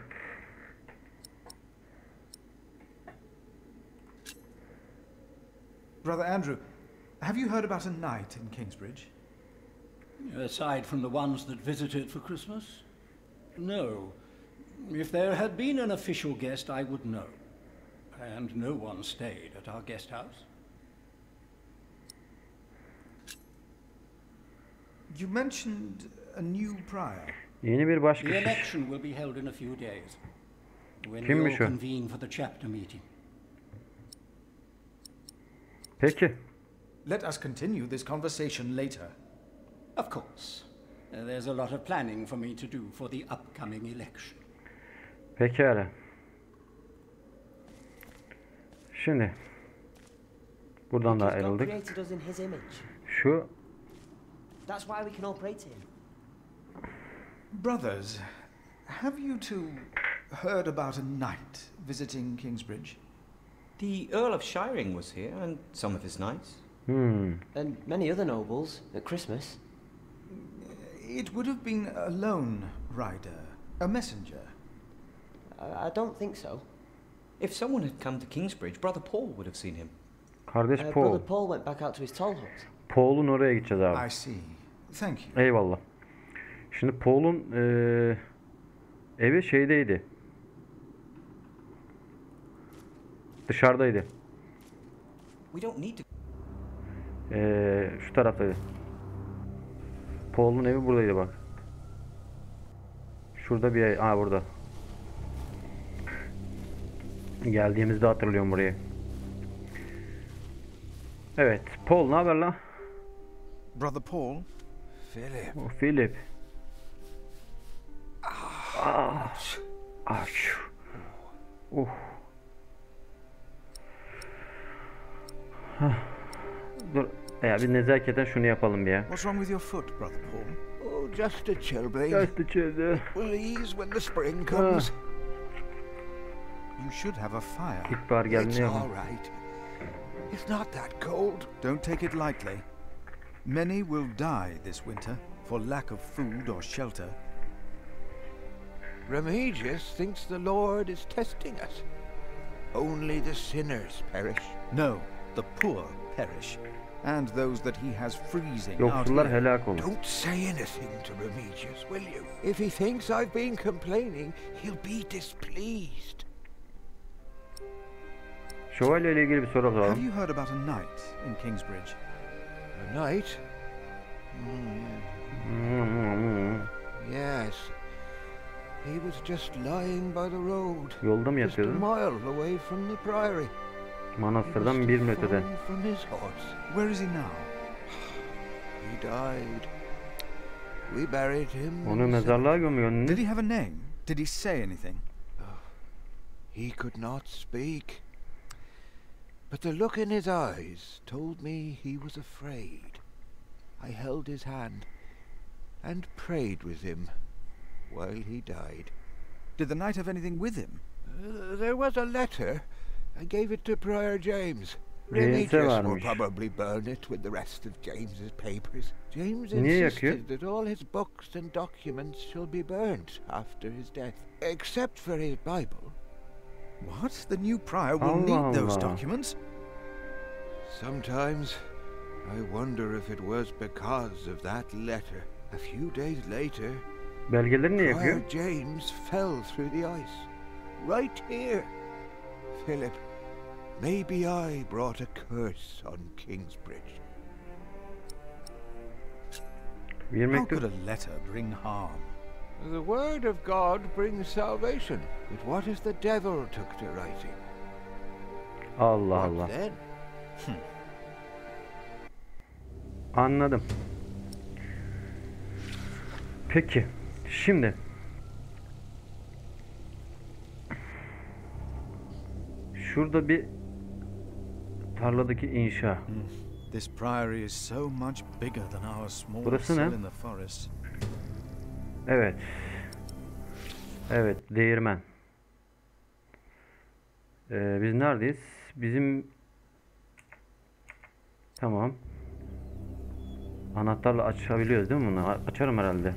Brother Andrew, have you heard about a knight in Kingsbridge? Aside from the ones that visited for Christmas? No. If there had been an official guest, I would know. And no one stayed at our guest house. You mentioned a new prior. Yeni bir The başkası. election will be held in a few days, when Kimmiş we'll o? convene for the chapter meeting. Peki. Let us continue this conversation later. Of course. There's a lot of planning for me to do for the upcoming election. Pekala. Şimdi buradan da God ayrıldık. created us in his image. Şu That's why we can all pray to him. Brothers, have you two heard about a knight visiting Kingsbridge? The Earl of Shiring was here, and some of his knights. And many other nobles at Christmas. It would have been a lone rider, a messenger. I don't think so. If someone had come to Kingsbridge, Brother Paul would have seen him. kardeş Paul. Brother Paul went back out to his toll hut. Paul'un oraya gideceğiz abi. I see. Thank you. Eyvallah. Şimdi Paul'un evi şeydeydi. Dışarıdaydı. We don't need to. Şu taraftaydı. Paul'un evi buradaydı bak. Şurada bir ev. Burada. Geldiğimizde hatırlıyorum burayı. Evet. Paul ne haber lan? Brother Paul? Philip. Philip. Dur. Ya bir nezaketen şunu yapalım bir ya. What's wrong with your foot, Brother Paul? Oh, just a chilblain. Just a chill. Will ease when the spring comes. You should have a fire. İlkbahar geldi It's ne all yapalım? right. It's not that cold. Don't take it lightly. Many will die this winter for lack of food or shelter. Remigius thinks the Lord is testing us. Only the sinners perish. No, the poor perish, and those that he has freezing out Yoksullar here. helak olur. Don't say anything to Remigius, will you? If he thinks I've been complaining, he'll be displeased. Şövalye ile ilgili bir soru Have soralım. you heard about a knight in Kingsbridge? A knight? Yes. He was just lying by the road. Yolda mı Just a yatıyordu? mile away from the priory. Manastırdan bir mil öteden. Fallen from his horse. Where is he now? He died. We buried him. Onu mezarlığa gömüyor. Did he have a name? Did he say anything? He could not speak. But the look in his eyes told me he was afraid. I held his hand and prayed with him while he died. Did the knight have anything with him? There was a letter. I gave it to Prior James. Neyse Remigius will varmış. probably burn it with the rest of James's papers. James Niye yakıyor? insisted that all his books and documents shall be burnt after his death, except for his Bible. What? The new prior will Allah need those Allah. documents? Sometimes I wonder if it was because of that letter. A few days later, Belgeleri niye Prior yakıyor? James fell through the ice. Right here. Philip, maybe I brought a curse on Kingsbridge. Bir How mektup. could a letter bring harm? The word of God brings salvation. But what if the devil took to writing? Allah What Allah. then? Anladım. Peki. Şimdi. Şurada bir tarladaki inşa. This priory is so much bigger than our small Burası cell ne? in the forest. Evet. Evet, değirmen. Biz neredeyiz? Bizim tamam. Anahtarla açabiliyoruz değil mi bunu? Açarım herhalde.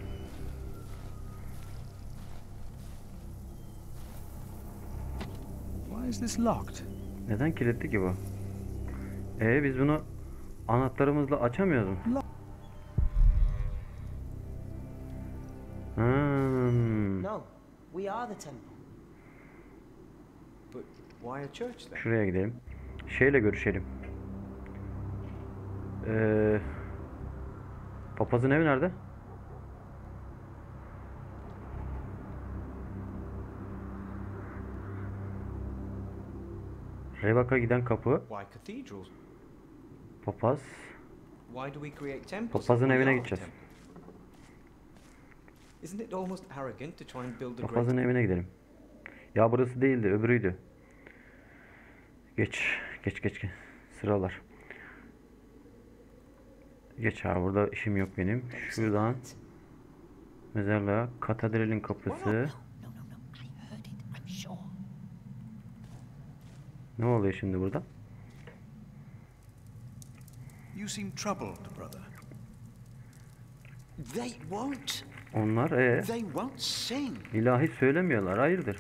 Why is this locked? Neden kilitli ki bu? Biz bunu anahtarımızla açamıyoruz mu? No, we are the temple. But why a church then? Şuraya gidelim. Şeyle görüşelim. Papazın evi nerede? Revak'a giden kapı. Why cathedrals? Papaz. Why do we create temples? Papazın We evine are gideceğiz. temple. Isn't it almost arrogant to try and build a Papazın great... evine gidelim. Ya burası değildi, öbürüydü. Geç. Sıralar. Geç abi, burada işim yok benim. Şuradan mezarlığa, katedralin kapısı. Ne oluyor şimdi burada? You seem troubled, brother. They won't. Onlar They won't sing. ilahi söylemiyorlar. Hayırdır?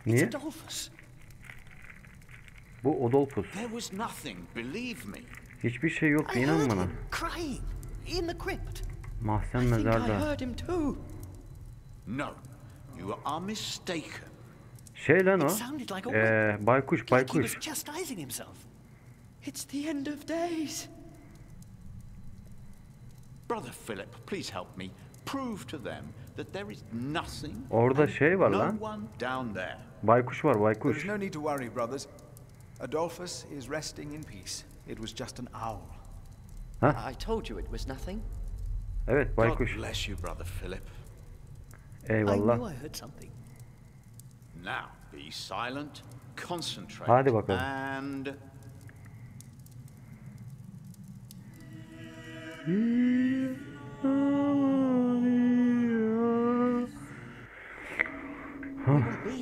Niye? It's Adolphus. Bu Adolphus. There was nothing, believe me. Hiçbir şey yok, inan bana. Crying in the crypt. Mahzen I mezarda. heard him too. No, you are mistaken. Şey lan o. It sounded like a Baykuş, like he baykuş. was chastising himself. It's the end of days. Brother Philip, please help me. Prove to them that there is nothing. Orada şey var no lan. one down there. Baykuş var, There is baykuş. no need to worry, brothers. Adolphus is resting in peace. It was just an owl. Huh? I told you it was nothing. Evet, baykuş. God bless you, Brother Philip. Eyvallah. I knew I heard something. Now, be silent, concentrate, Hadi bakalım. and...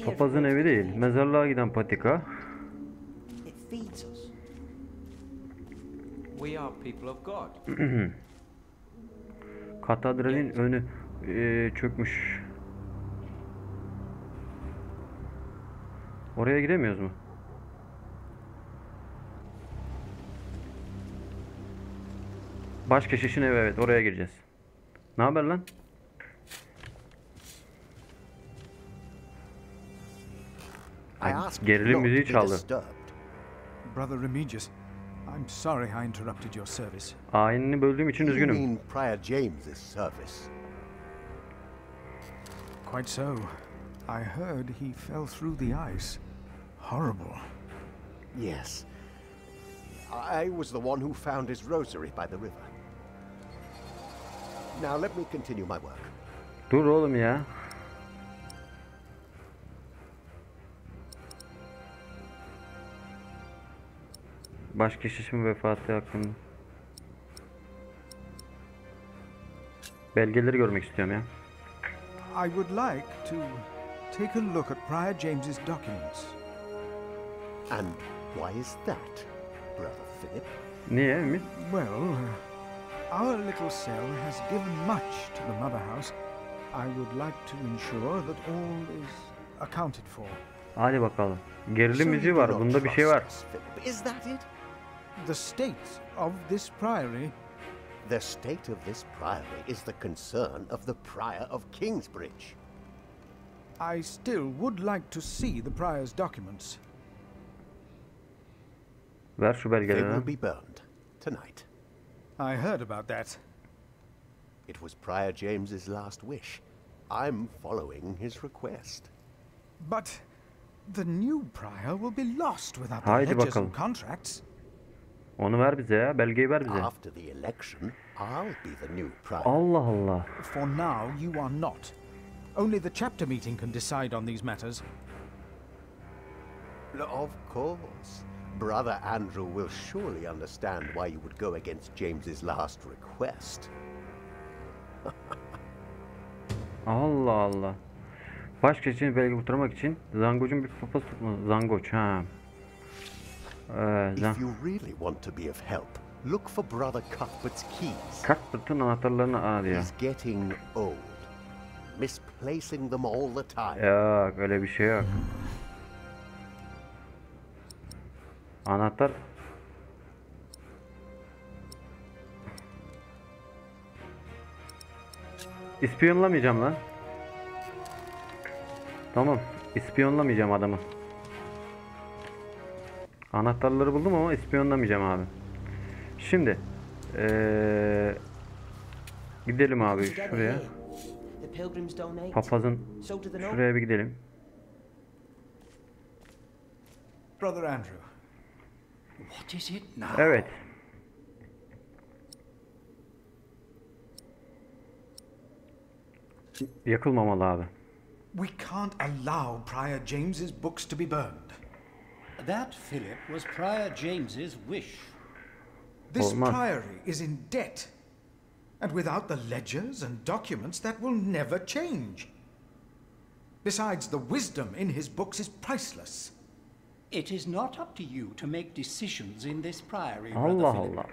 Papazın evi değil, mezarlığa giden patika. It feeds us. We are people of God. Katedralin önü çökmüş. Oraya giremiyoruz mu? Baş keşişin evi, evet, oraya gireceğiz. Ne haber lan? Gerilim müziği çaldı. Brother Remigius, I'm sorry I interrupted your service. Ayinini böldüğüm için üzgünüm. You mean Prior James's service? Quite so. I heard he fell through the ice. Horrible. Yes. I was the one who found his rosary by the river. Now let me continue my work. Dur oğlum ya. Baş keşişin vefatı hakkında. Belgeleri görmek istiyorum ya. I would like to take a look at Prior James's documents. And why is that, Brother Philip? Niye mi? Well, our little cell has given much to the mother house. I would like to ensure that all is accounted for. Hadi bakalım. Gerilim müziği var. Bunda bir şey var. Is that it? The state of this priory. The state of this priory is the concern of the Prior of Kingsbridge. I still would like to see the prior's documents. Ver şu They belgeleri. will be burned tonight. I heard about that. It was Prior James's last wish. I'm following his request. But the new prior will be lost without the Haydi ledgers bakalım. and contracts. Onu ver bize ya. Belgeyi ver bize. After the election, I'll be the new prior. Allah Allah. For now, you are not. Only the chapter meeting can decide on these matters. Of course. Brother Andrew will surely understand why you would go against James's last request. Allah Allah. Baş keşişin belge kurtarmak için Zangoç'un bir papaz tutmalı. Zangoç ha. If you really want to be of help, look for Brother Cuthbert's keys. Cuthbert'ın anahtarlarını ara diyor. He's getting old, misplacing them all the time. Yok, öyle bir şey yok. Anahtar. İspiyonlamayacağım lan. Tamam, ispiyonlamayacağım adamı. Anahtarları buldum ama ispiyonlamayacağım abi. Şimdi gidelim abi şuraya. Papazın şuraya bir gidelim. Brother Andrew. What is it now? Evet. Yakılmamalı abi. We can't allow Prior James's books to be burned. That, Philip, was Prior James's wish. This Olmaz. priory is in debt. And without the ledgers and documents, that will never change. Besides, the wisdom in his books is priceless. It is not up to you to make decisions in this priory, Allah Brother Philip. Allah.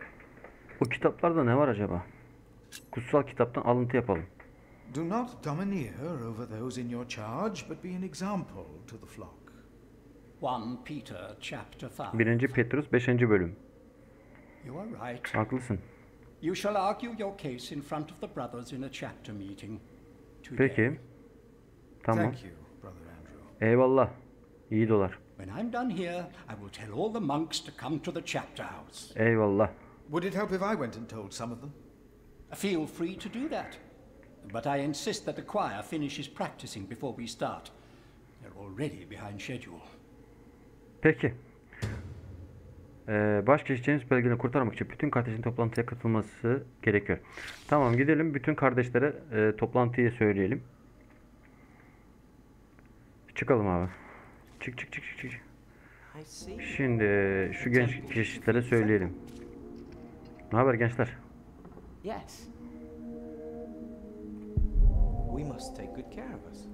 Bu kitaplarda ne var acaba? Kutsal kitaptan alıntı yapalım. Do not domineer over those in your charge, but be an example to the flock. 1 Peter chapter 5. 1. Petrus 5. bölüm. You are right. Haklısın. You shall argue your case in front of the brothers in a chapter meeting today. Peki. Tamam. Thank you, Brother Andrew. Eyvallah. İyi dolar. When I'm done here, I will tell all the monks to come to the chapter house. Eyvallah. Would it help if I went and told some of them? Feel free to do that. But I insist that the choir finishes practicing before we start. They're already behind schedule. Peki. Baş keşişçinin belgelerini kurtarmak için bütün kardeşlerin toplantıya katılması gerekiyor. Tamam, gidelim bütün kardeşlere toplantıyı söyleyelim. Çıkalım abi. Çık. Şimdi şu genç keşişlere söyleyelim. Ne haber gençler? Yes. We must take good care of us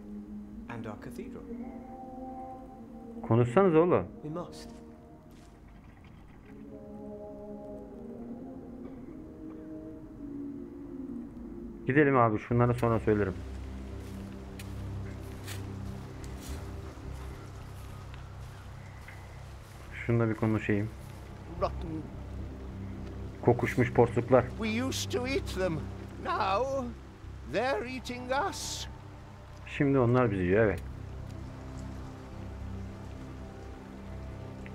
and our cathedral. Konuşsanız oğlum. We must. Gidelim abi, şunları sonra söylerim. Şununla bir konuşayım. Rotten. Kokuşmuş porsuklar. We used to eat them. Now they're eating us. Şimdi onlar bizi yiyor,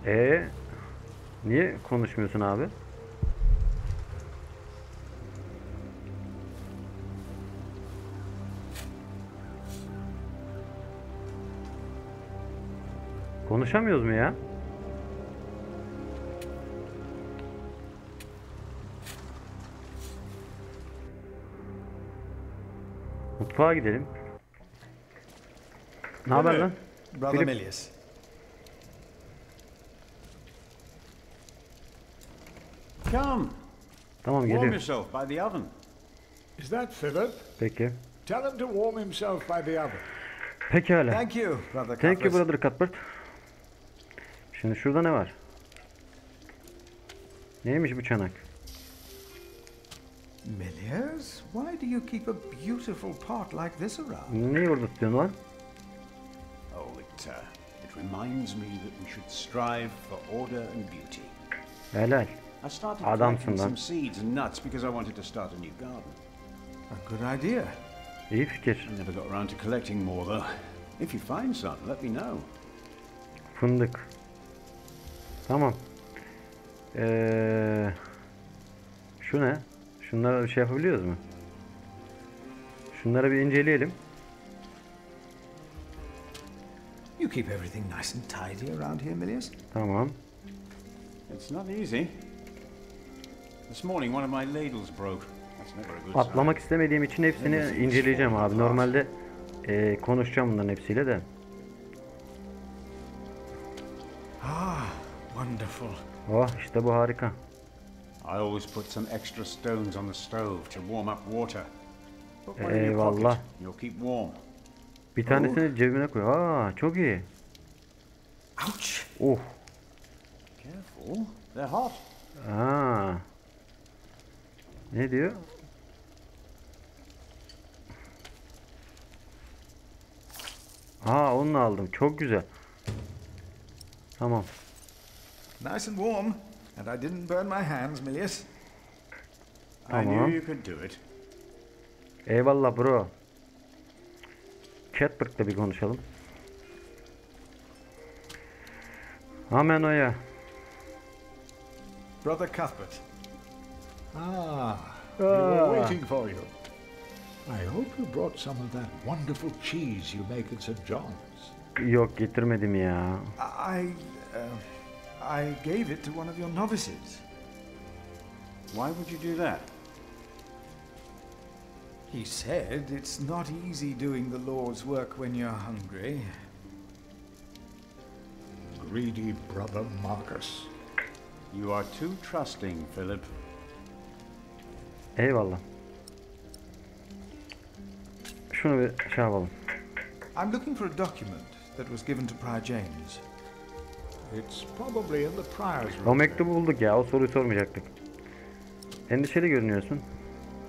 evet. Niye konuşmuyorsun abi? Konuşamıyoruz mu ya? Mutfağa gidelim. Ne haber lan? Brother Philip. Milius. Come. Tamam, Warm geliyorum. yourself by the oven. Is that Philip? Peki. Tell him to warm himself by the oven. Pekala. Thank you, Brother Thank you, Cuthbert. brother Cuthbert. Şimdi şurada ne var? Neymiş bu çanak? Milius, why do you keep a beautiful pot like this around? Neyi orada tutuyorsun lan? Oh, it reminds me that we should strive for order and beauty. Helal. I started Adamsın planting lan. some seeds and nuts because I wanted to start a new garden. A good idea. İyi fikir. I never got around to collecting more though. If you find some, let me know. Fındık. Tamam. Şu ne? Şunlara bir şey yapabiliyoruz mu? Şunları bir inceleyelim. You keep everything nice and tidy around here, Milius. Tamam. It's not easy. This morning one of my ladles broke. That's never a good sign. Atlamak istemediğim için hepsini inceleyeceğim abi. Normalde konuşacağım bunların hepsiyle de. Ah, wonderful. Oh, işte bu harika. I always put some extra stones on the stove to warm up water. Put one in your Eyvallah. pocket, you'll keep warm. Bir tanesini cebine koy. Aa, çok iyi. Ouch. Oh. Careful, they're hot. Aa. Ne diyor? Aa, onu aldım. Çok güzel. Tamam. Nice and warm, and I didn't burn my hands, Milius. I Tamam. knew you could do it. Eyvallah bro. Catbird'le bir konuşalım. Hemen oya. Brother Cuthbert. We were waiting for you. I hope you brought some of that wonderful cheese you make at St. John's. Yok, getirmedim ya. I gave it to one of your novices. Why would you do that? He said it's not easy doing the Lord's work when you're hungry. Greedy brother Marcus. You are too trusting, Philip. Eyvallah. Şunu bir şey yapalım. I'm looking for a document that was given to Prior James. It's probably in the prior's room. O mektubu bulduk ya. O soruyu sormayacaktık. Endişeli görünüyorsun.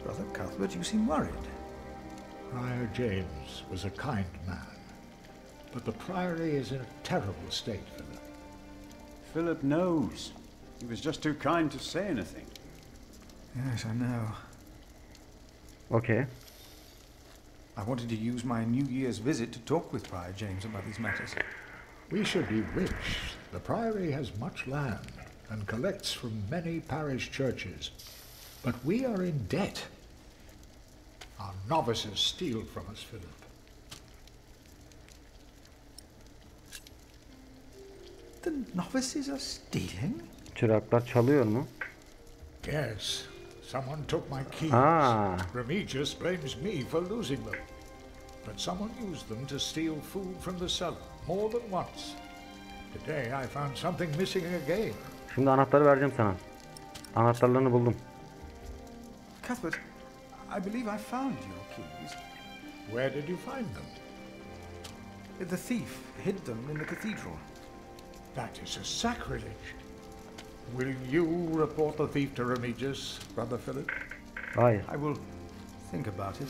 Brother Cuthbert, you seem worried. Prior James was a kind man, but the priory is in a terrible state, Philip. Philip knows. He was just too kind to say anything. Yes, I know. Okay. I wanted to use my New Year's visit to talk with Prior James about these matters. We should be rich. The priory has much land and collects from many parish churches. But we are in debt. Our novices steal from us, Philip. The novices are stealing? Çıraklar çalıyor mu? Yes. Someone took my keys. Ah. Remigius blames me for losing them. But someone used them to steal food from the cellar more than once. Today I found something missing again. Şimdi anahtarı vereceğim sana. Anahtarlarını buldum. Cuthbert, I believe I found your keys. Where did you find them? The thief hid them in the cathedral. That is a sacrilege. Will you report the thief to Remigius, Brother Philip? Hayır. I will think about it.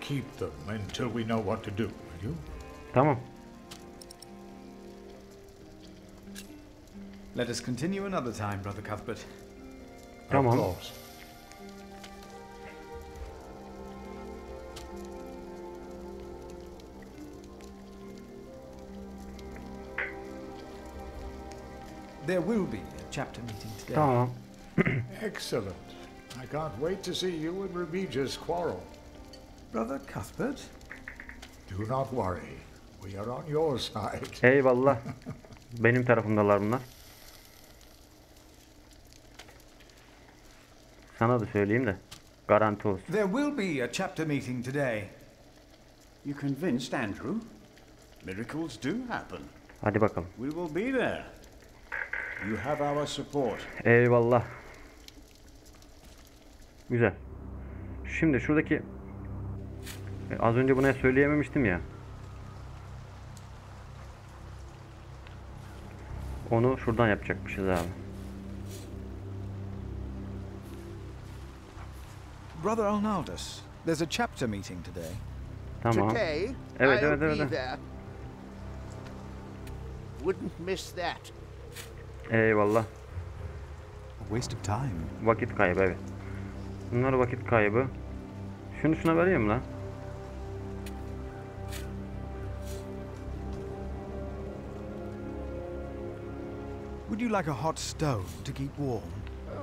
Keep them until we know what to do, will you? Tamam. Let us continue another time, Brother Cuthbert. Tamam. Of course. There will be a chapter meeting today. Tamam. Excellent. I can't wait to see you and Remigius quarrel. Brother Cuthbert? Do not worry. We are on your side. Eyvallah. Benim tarafımdalar bunlar. Sana da söyleyeyim de garanti olsun. There will be a chapter meeting today. You convinced Andrew? Miracles do happen. Hadi bakalım. We will be there. You have our support. Eyvallah. Güzel. Şimdi şuradaki az önce buna söyleyememiştim ya. Onu şuradan yapacakmışız abi. Brother Arnaldus, there's a chapter meeting today. Tamam. Today, Evet, I'll evet, be evet. there. Wouldn't miss that. Eyvallah. A waste of time. Vakit kaybı, evet. Bunlar vakit kaybı. Şunu şuna vereyim lan. Would you like a hot stone to keep warm?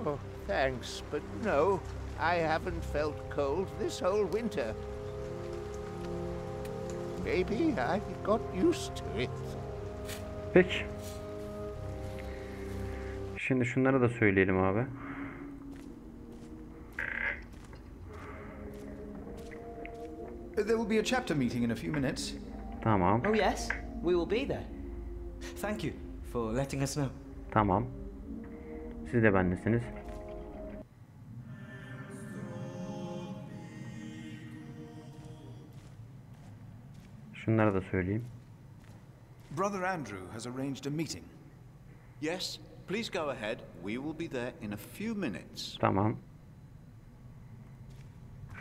Oh, thanks, but no, I haven't felt cold this whole winter. Maybe I got used to it. Peki. Şimdi şunları da söyleyelim abi. There will be a chapter meeting in a few minutes. Tamam. Oh yes, we will be there. Thank you for letting us know. Tamam. Siz de bendesiniz. Şunları da söyleyeyim. Brother Andrew has arranged a meeting. Yes, please go ahead. We will be there in a few minutes. Tamam.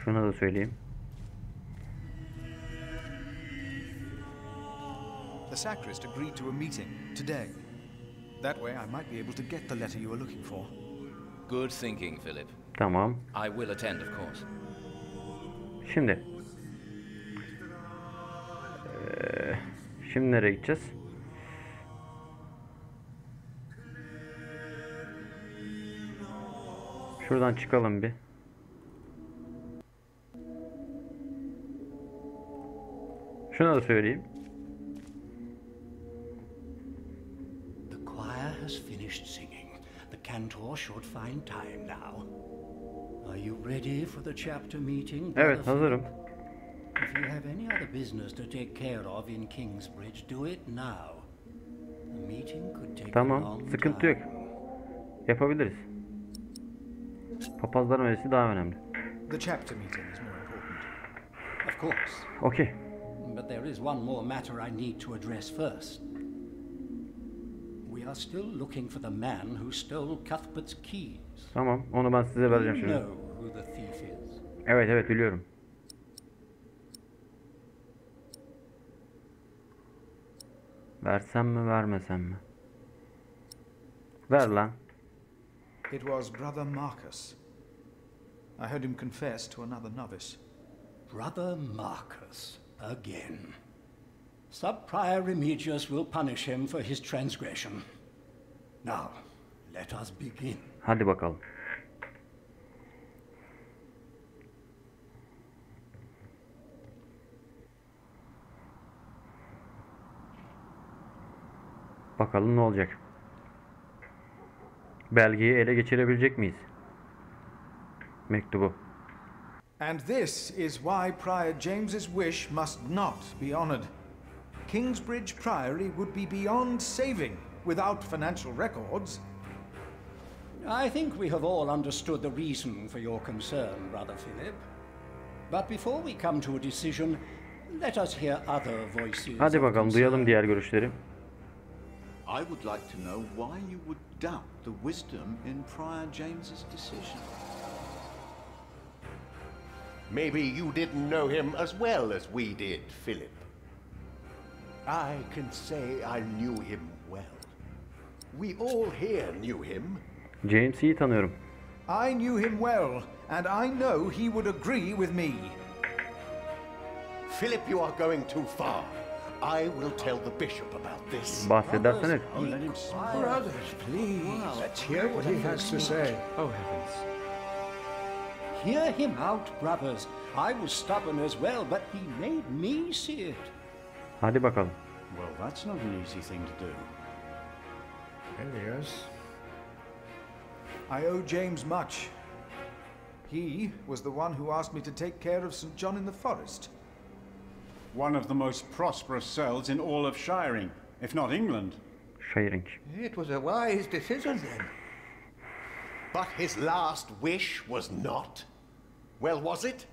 Şunu da söyleyeyim. The sacrist agreed to a meeting today. That way I might be able to get the letter you are looking for. Good thinking, Philip. Tamam. I will attend, of course. Şimdi. Şimdi nereye gideceğiz? Şuradan çıkalım bir. Şunu da söyleyeyim. The choir has finished singing. The cantor should find time now. Are you ready for the chapter meeting? Evet, hazırım. If you have any other business to take care of in Kingsbridge, do it now. The meeting could take a Tamam, long sıkıntı time. yok. Yapabiliriz. Papazların öylesi daha önemli. The chapter meeting is more important. Of course. Okey. But there is one more matter I need to address first. We are still looking for the man who stole Cuthbert's keys. Tamam, onu ben size vereceğim You şimdi. know who the thief is. Evet, biliyorum. Versem mi, vermesem mi? Ver lan. It was Brother Marcus. I heard him confess to another novice. Brother Marcus, again. Sub-Prior Remigius will punish him for his transgression. Now, let us begin. Hadi bakalım. Bakalım ne olacak. Belgeyi ele geçirebilecek miyiz? Mektubu. And this is why Prior James's wish must not be honored. Kingsbridge Priory would be beyond saving without financial records. I think we have all understood the reason for your concern, Brother Philip. But before we come to a decision, let us hear other voices. Hadi bakalım, duyalım diğer görüşleri. I would like to know why you would doubt the wisdom in Prior James's decision. Maybe you didn't know him as well as we did, Philip. I can say I knew him well. We all here knew him. James'i iyi tanıyorum. I knew him well, and I know he would agree with me. Philip, you are going too far. I will tell the bishop about this. Bahsedersene. Oh, let him speak. Brothers, please. Let's hear what he has to say. Oh, heavens. Hear him out, brothers. I was stubborn as well, but he made me see it. Hadi bakalım. Well, that's not an easy thing to do. Elias. I owe James much. He was the one who asked me to take care of St. John in the Forest. One of the most prosperous cells in all of Shiring, if not England. Shiring. It was a wise decision then. But his last wish was not. Well, was it?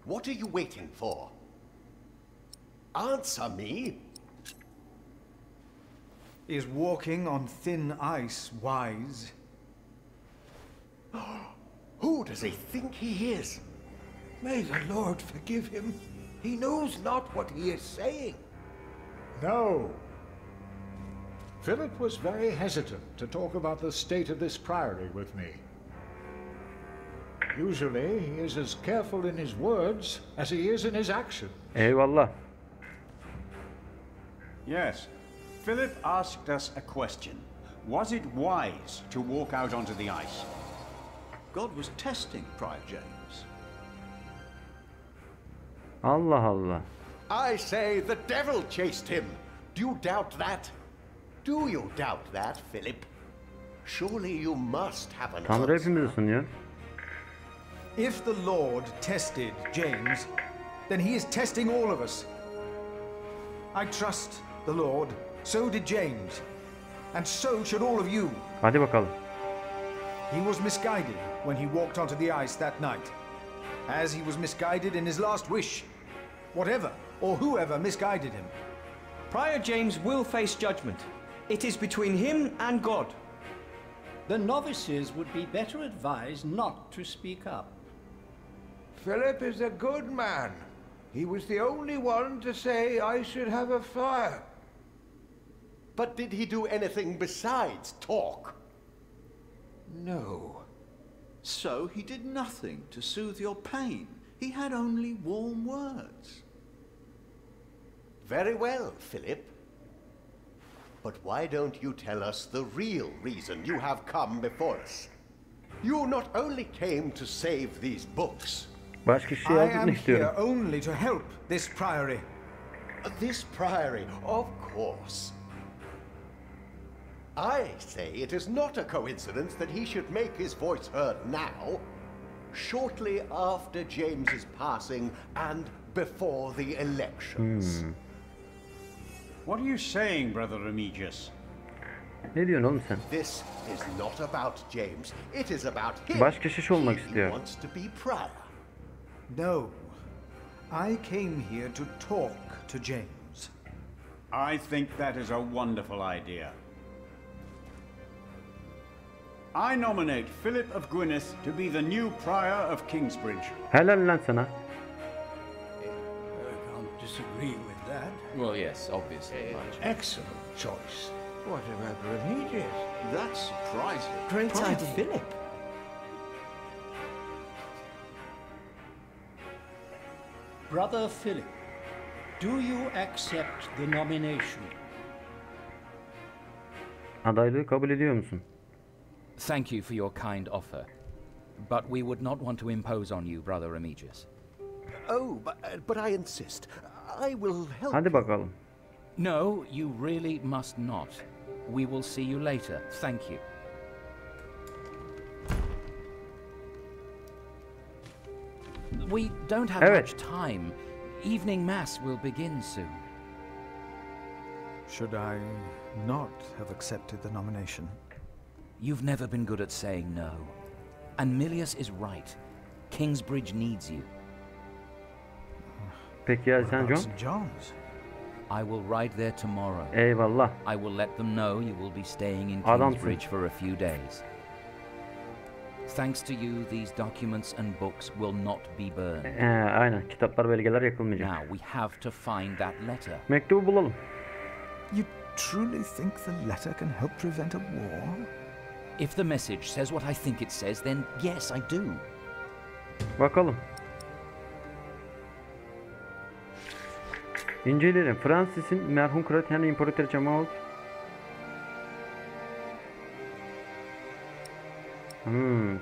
What are you waiting for? Answer me. Is walking on thin ice wise? Who does he think he is? May the Lord forgive him. He knows not what he is saying. No. Philip was very hesitant to talk about the state of this priory with me. Usually, he is as careful in his words as he is in his actions. Eyvallah. Yes. Philip asked us a question. Was it wise to walk out onto the ice? God was testing Prior James. Allah Allah. I say the devil chased him. Do you doubt that? Do you doubt that, Philip? Surely you must have an Tanrı answer. hepimizi ısınıyor. If the Lord tested James, then he is testing all of us. I trust the Lord, so did James, and so should all of you. Hadi bakalım. He was misguided when he walked onto the ice that night, as he was misguided in his last wish. Whatever or whoever misguided him. Prior James will face judgment. It is between him and God. The novices would be better advised not to speak up. Philip is a good man. He was the only one to say I should have a fire. But did he do anything besides talk? No. So he did nothing to soothe your pain. He had only warm words. Very well, Philip. But why don't you tell us the real reason you have come before us? You not only came to save these books. Başka şey I aldığını am istiyorum. here only to help this priory. This priory, of course. I say it is not a coincidence that he should make his voice heard now, shortly after James's passing and before the elections. What are you saying, Brother Remigius? Ne diyorsun oğlum sen? This is not about James. It is about him. Başka şiş olmak He istiyor. wants to be prior. No. I came here to talk to James. I think that is a wonderful idea. I nominate Philip of Gwynedd to be the new prior of Kingsbridge. Helal lan sana. I can't disagree with that. Well, yes, obviously. Excellent choice. What about Remigius? That's surprising. Great Prior idea. Philip. Brother Philip, do you accept the nomination? Adaylığı kabul ediyor musun? Thank you for your kind offer. But we would not want to impose on you, Brother Remigius. Oh, but I insist. I will help. Hadi bakalım. No, you really must not. We will see you later. Thank you. We don't have Evet. much time. Evening Mass will begin soon. Should I not have accepted the nomination? You've never been good at saying no. And Milius is right. Kingsbridge needs you. Peki ya sen John? St. John's. I will ride there tomorrow. Eyvallah. I will let them know you will be staying in Adamsın. Kingsbridge for a few days. Thanks to you, these documents and books will not be burned. Aynen. Kitaplar, belgeler yakılmayacak. Now we have to find that letter. Mektubu bulalım. You truly think the letter can help prevent a war? If the message says what I think it says, then yes, I do. Bakalım. İnceleyelim. Francis'in merhum kraliçe İmparatoriçe Maud.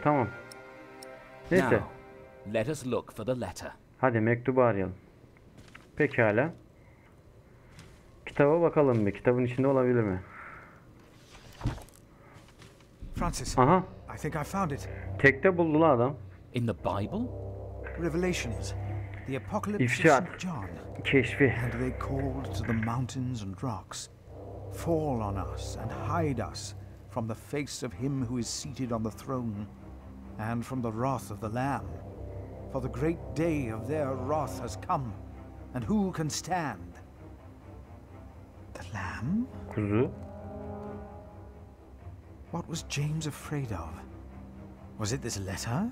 Tamam. Neyse. Now, let us look for the letter. Hadi mektubu arayalım. Pekala. Kitaba bakalım bir. Kitabın içinde olabilir mi? Francis. Aha. I think I found it. Tekte buldu lan adam. In the Bible? Revelations. The Apocalypse İfşaat. of St. John. Keşfi. And they called to the mountains and rocks, fall on us and hide us from the face of him who is seated on the throne, and from the wrath of the Lamb. For the great day of their wrath has come, and who can stand? The Lamb? Kuzu. What was James afraid of? Was it this letter?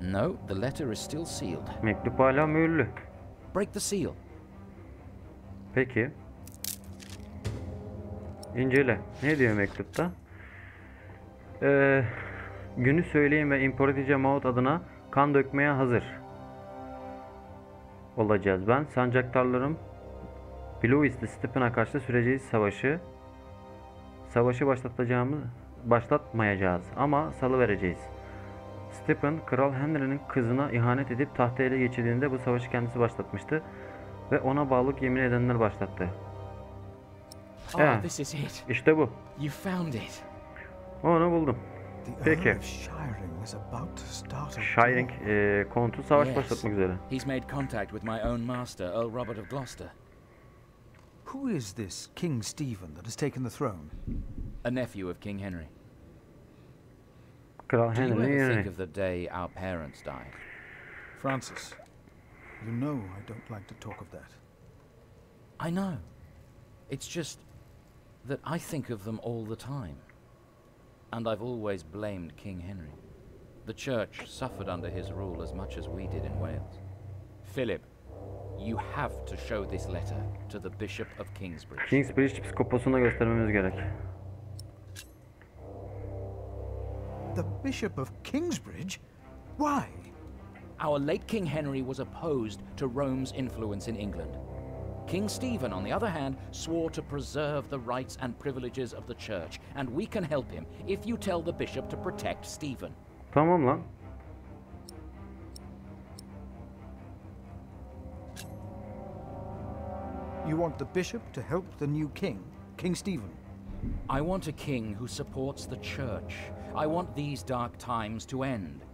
No, the letter is still sealed. Mektup hala mühürlü. Break the seal. Peki. İncele. Ne diyor mektupta? Günü söyleyin ve İmparatoriçe Maud adına kan dökmeye hazır olacağız. Ben sancaktarlarım Blois'te Stephen'a karşı süreceğiz savaşı başlatmayacağız ama salıvereceğiz. Stephen, Kral Henry'nin kızına ihanet edip tahtı ele geçirdiğinde bu savaşı kendisi başlatmıştı ve ona bağlılık yemin edenler başlattı. This is it. İşte bu. You found it. Onu buldum. Peki. Shiring, kontu savaş başlatmak üzere. He's made contact with my own master, Earl Robert of Gloucester. Who is this King Stephen that has taken the throne? A nephew of King Henry. Kral Do you Henry. ever think of the day our parents died? Francis, you know I don't like to talk of that. I know. It's just that I think of them all the time. And I've always blamed King Henry. The church suffered under his rule as much as we did in Wales. Philip, you have to show this letter to the Bishop of Kingsbridge. Kingsbridge psikoposuna göstermemiz gerek. The Bishop of Kingsbridge? Why? Our late King Henry was opposed to Rome's influence in England. King Stephen, on the other hand, swore to preserve the rights and privileges of the church, and we can help him if you tell the bishop to protect Stephen. Tamam lan. You want the bishop to help the new king, King Stephen? I want a king who supports the church. I want these dark times to end.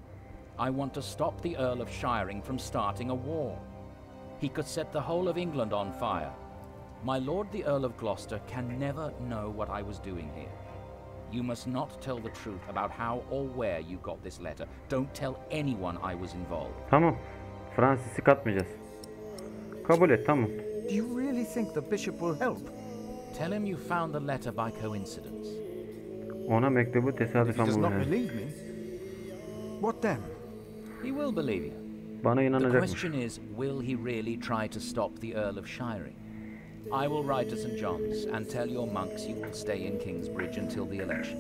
I want to stop the Earl of Shiring from starting a war. He could set the whole of England on fire. My lord the Earl of Gloucester can never know what I was doing here. You must not tell the truth about how or where you got this letter. Don't tell anyone I was involved. Tamam. Francis'i katmayacağız. Kabul et, tamam. Do you really think the bishop will help? Tell him you found the letter by coincidence. Ona mektubu If he tesadüfen does not bulacağız. believe me, what then? He will believe you. Bana The inanacakmış. question is, will he really try to stop the Earl of Shiring? I will ride to St. John's and tell your monks you will stay in Kingsbridge until the election.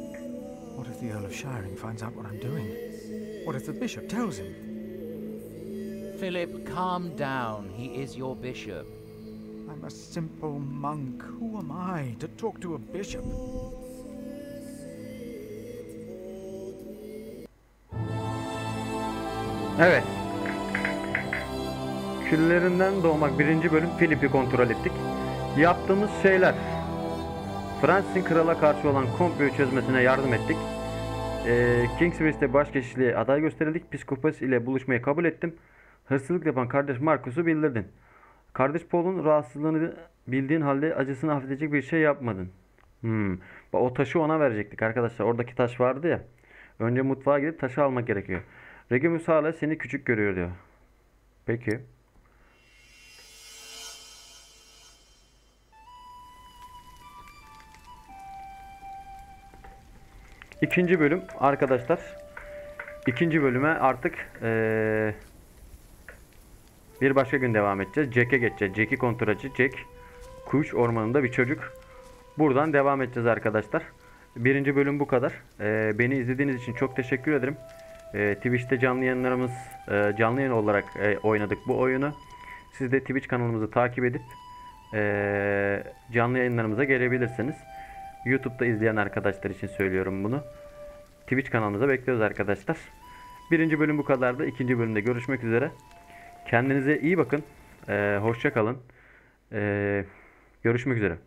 What if the Earl of Shiring finds out what I'm doing? What if the bishop tells him? Philip, calm down. He is your bishop. I'm a simple monk. Who am I to talk to a bishop? Evet. Küllerinden Doğmak 1. bölüm Philip'i kontrol ettik. Yaptığımız şeyler. Francis'in krala karşı olan komployu çözmesine yardım ettik. Kingsbridge'de başkeşifliğe aday gösterildik. Psikopos ile buluşmayı kabul ettim. Hırsızlık yapan kardeş Marcus'u bildirdin. Kardeş Paul'un rahatsızlığını bildiğin halde acısını hafifletecek bir şey yapmadın. O taşı ona verecektik arkadaşlar. Oradaki taş vardı ya. Önce mutfağa gidip taşı almak gerekiyor. Regulus hala seni küçük görüyor diyor. Peki. İkinci bölüm arkadaşlar. İkinci bölüme artık bir başka gün devam edeceğiz. Jack'e geçeceğiz. Jack'i kontrol edeceğiz. Jack, kuş ormanında bir çocuk. Buradan devam edeceğiz arkadaşlar. Birinci bölüm bu kadar. Beni izlediğiniz için çok teşekkür ederim. Twitch'te canlı yayınlarımız, canlı yayın olarak oynadık bu oyunu. Siz de Twitch kanalımızı takip edip canlı yayınlarımıza gelebilirsiniz. YouTube'da izleyen arkadaşlar için söylüyorum bunu. Twitch kanalımıza bekliyoruz arkadaşlar. Birinci bölüm bu kadardı. İkinci bölümde görüşmek üzere. Kendinize iyi bakın. Hoşça kalın. Görüşmek üzere.